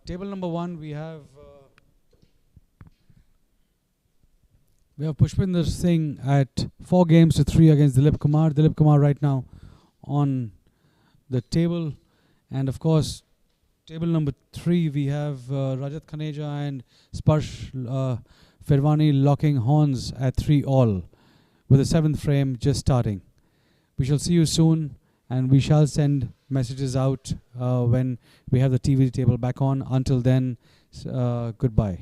table number 1, we have Pushpinder Singh at 4 games to 3 against Dilip Kumar. Dilip Kumar right now on the table. And of course, table number 3, we have Rajat Khaneja and Sparsh Firvani locking horns at 3 all, with the 7th frame just starting. We shall see you soon, and we shall send messages out when we have the TV table back on. Until then, goodbye.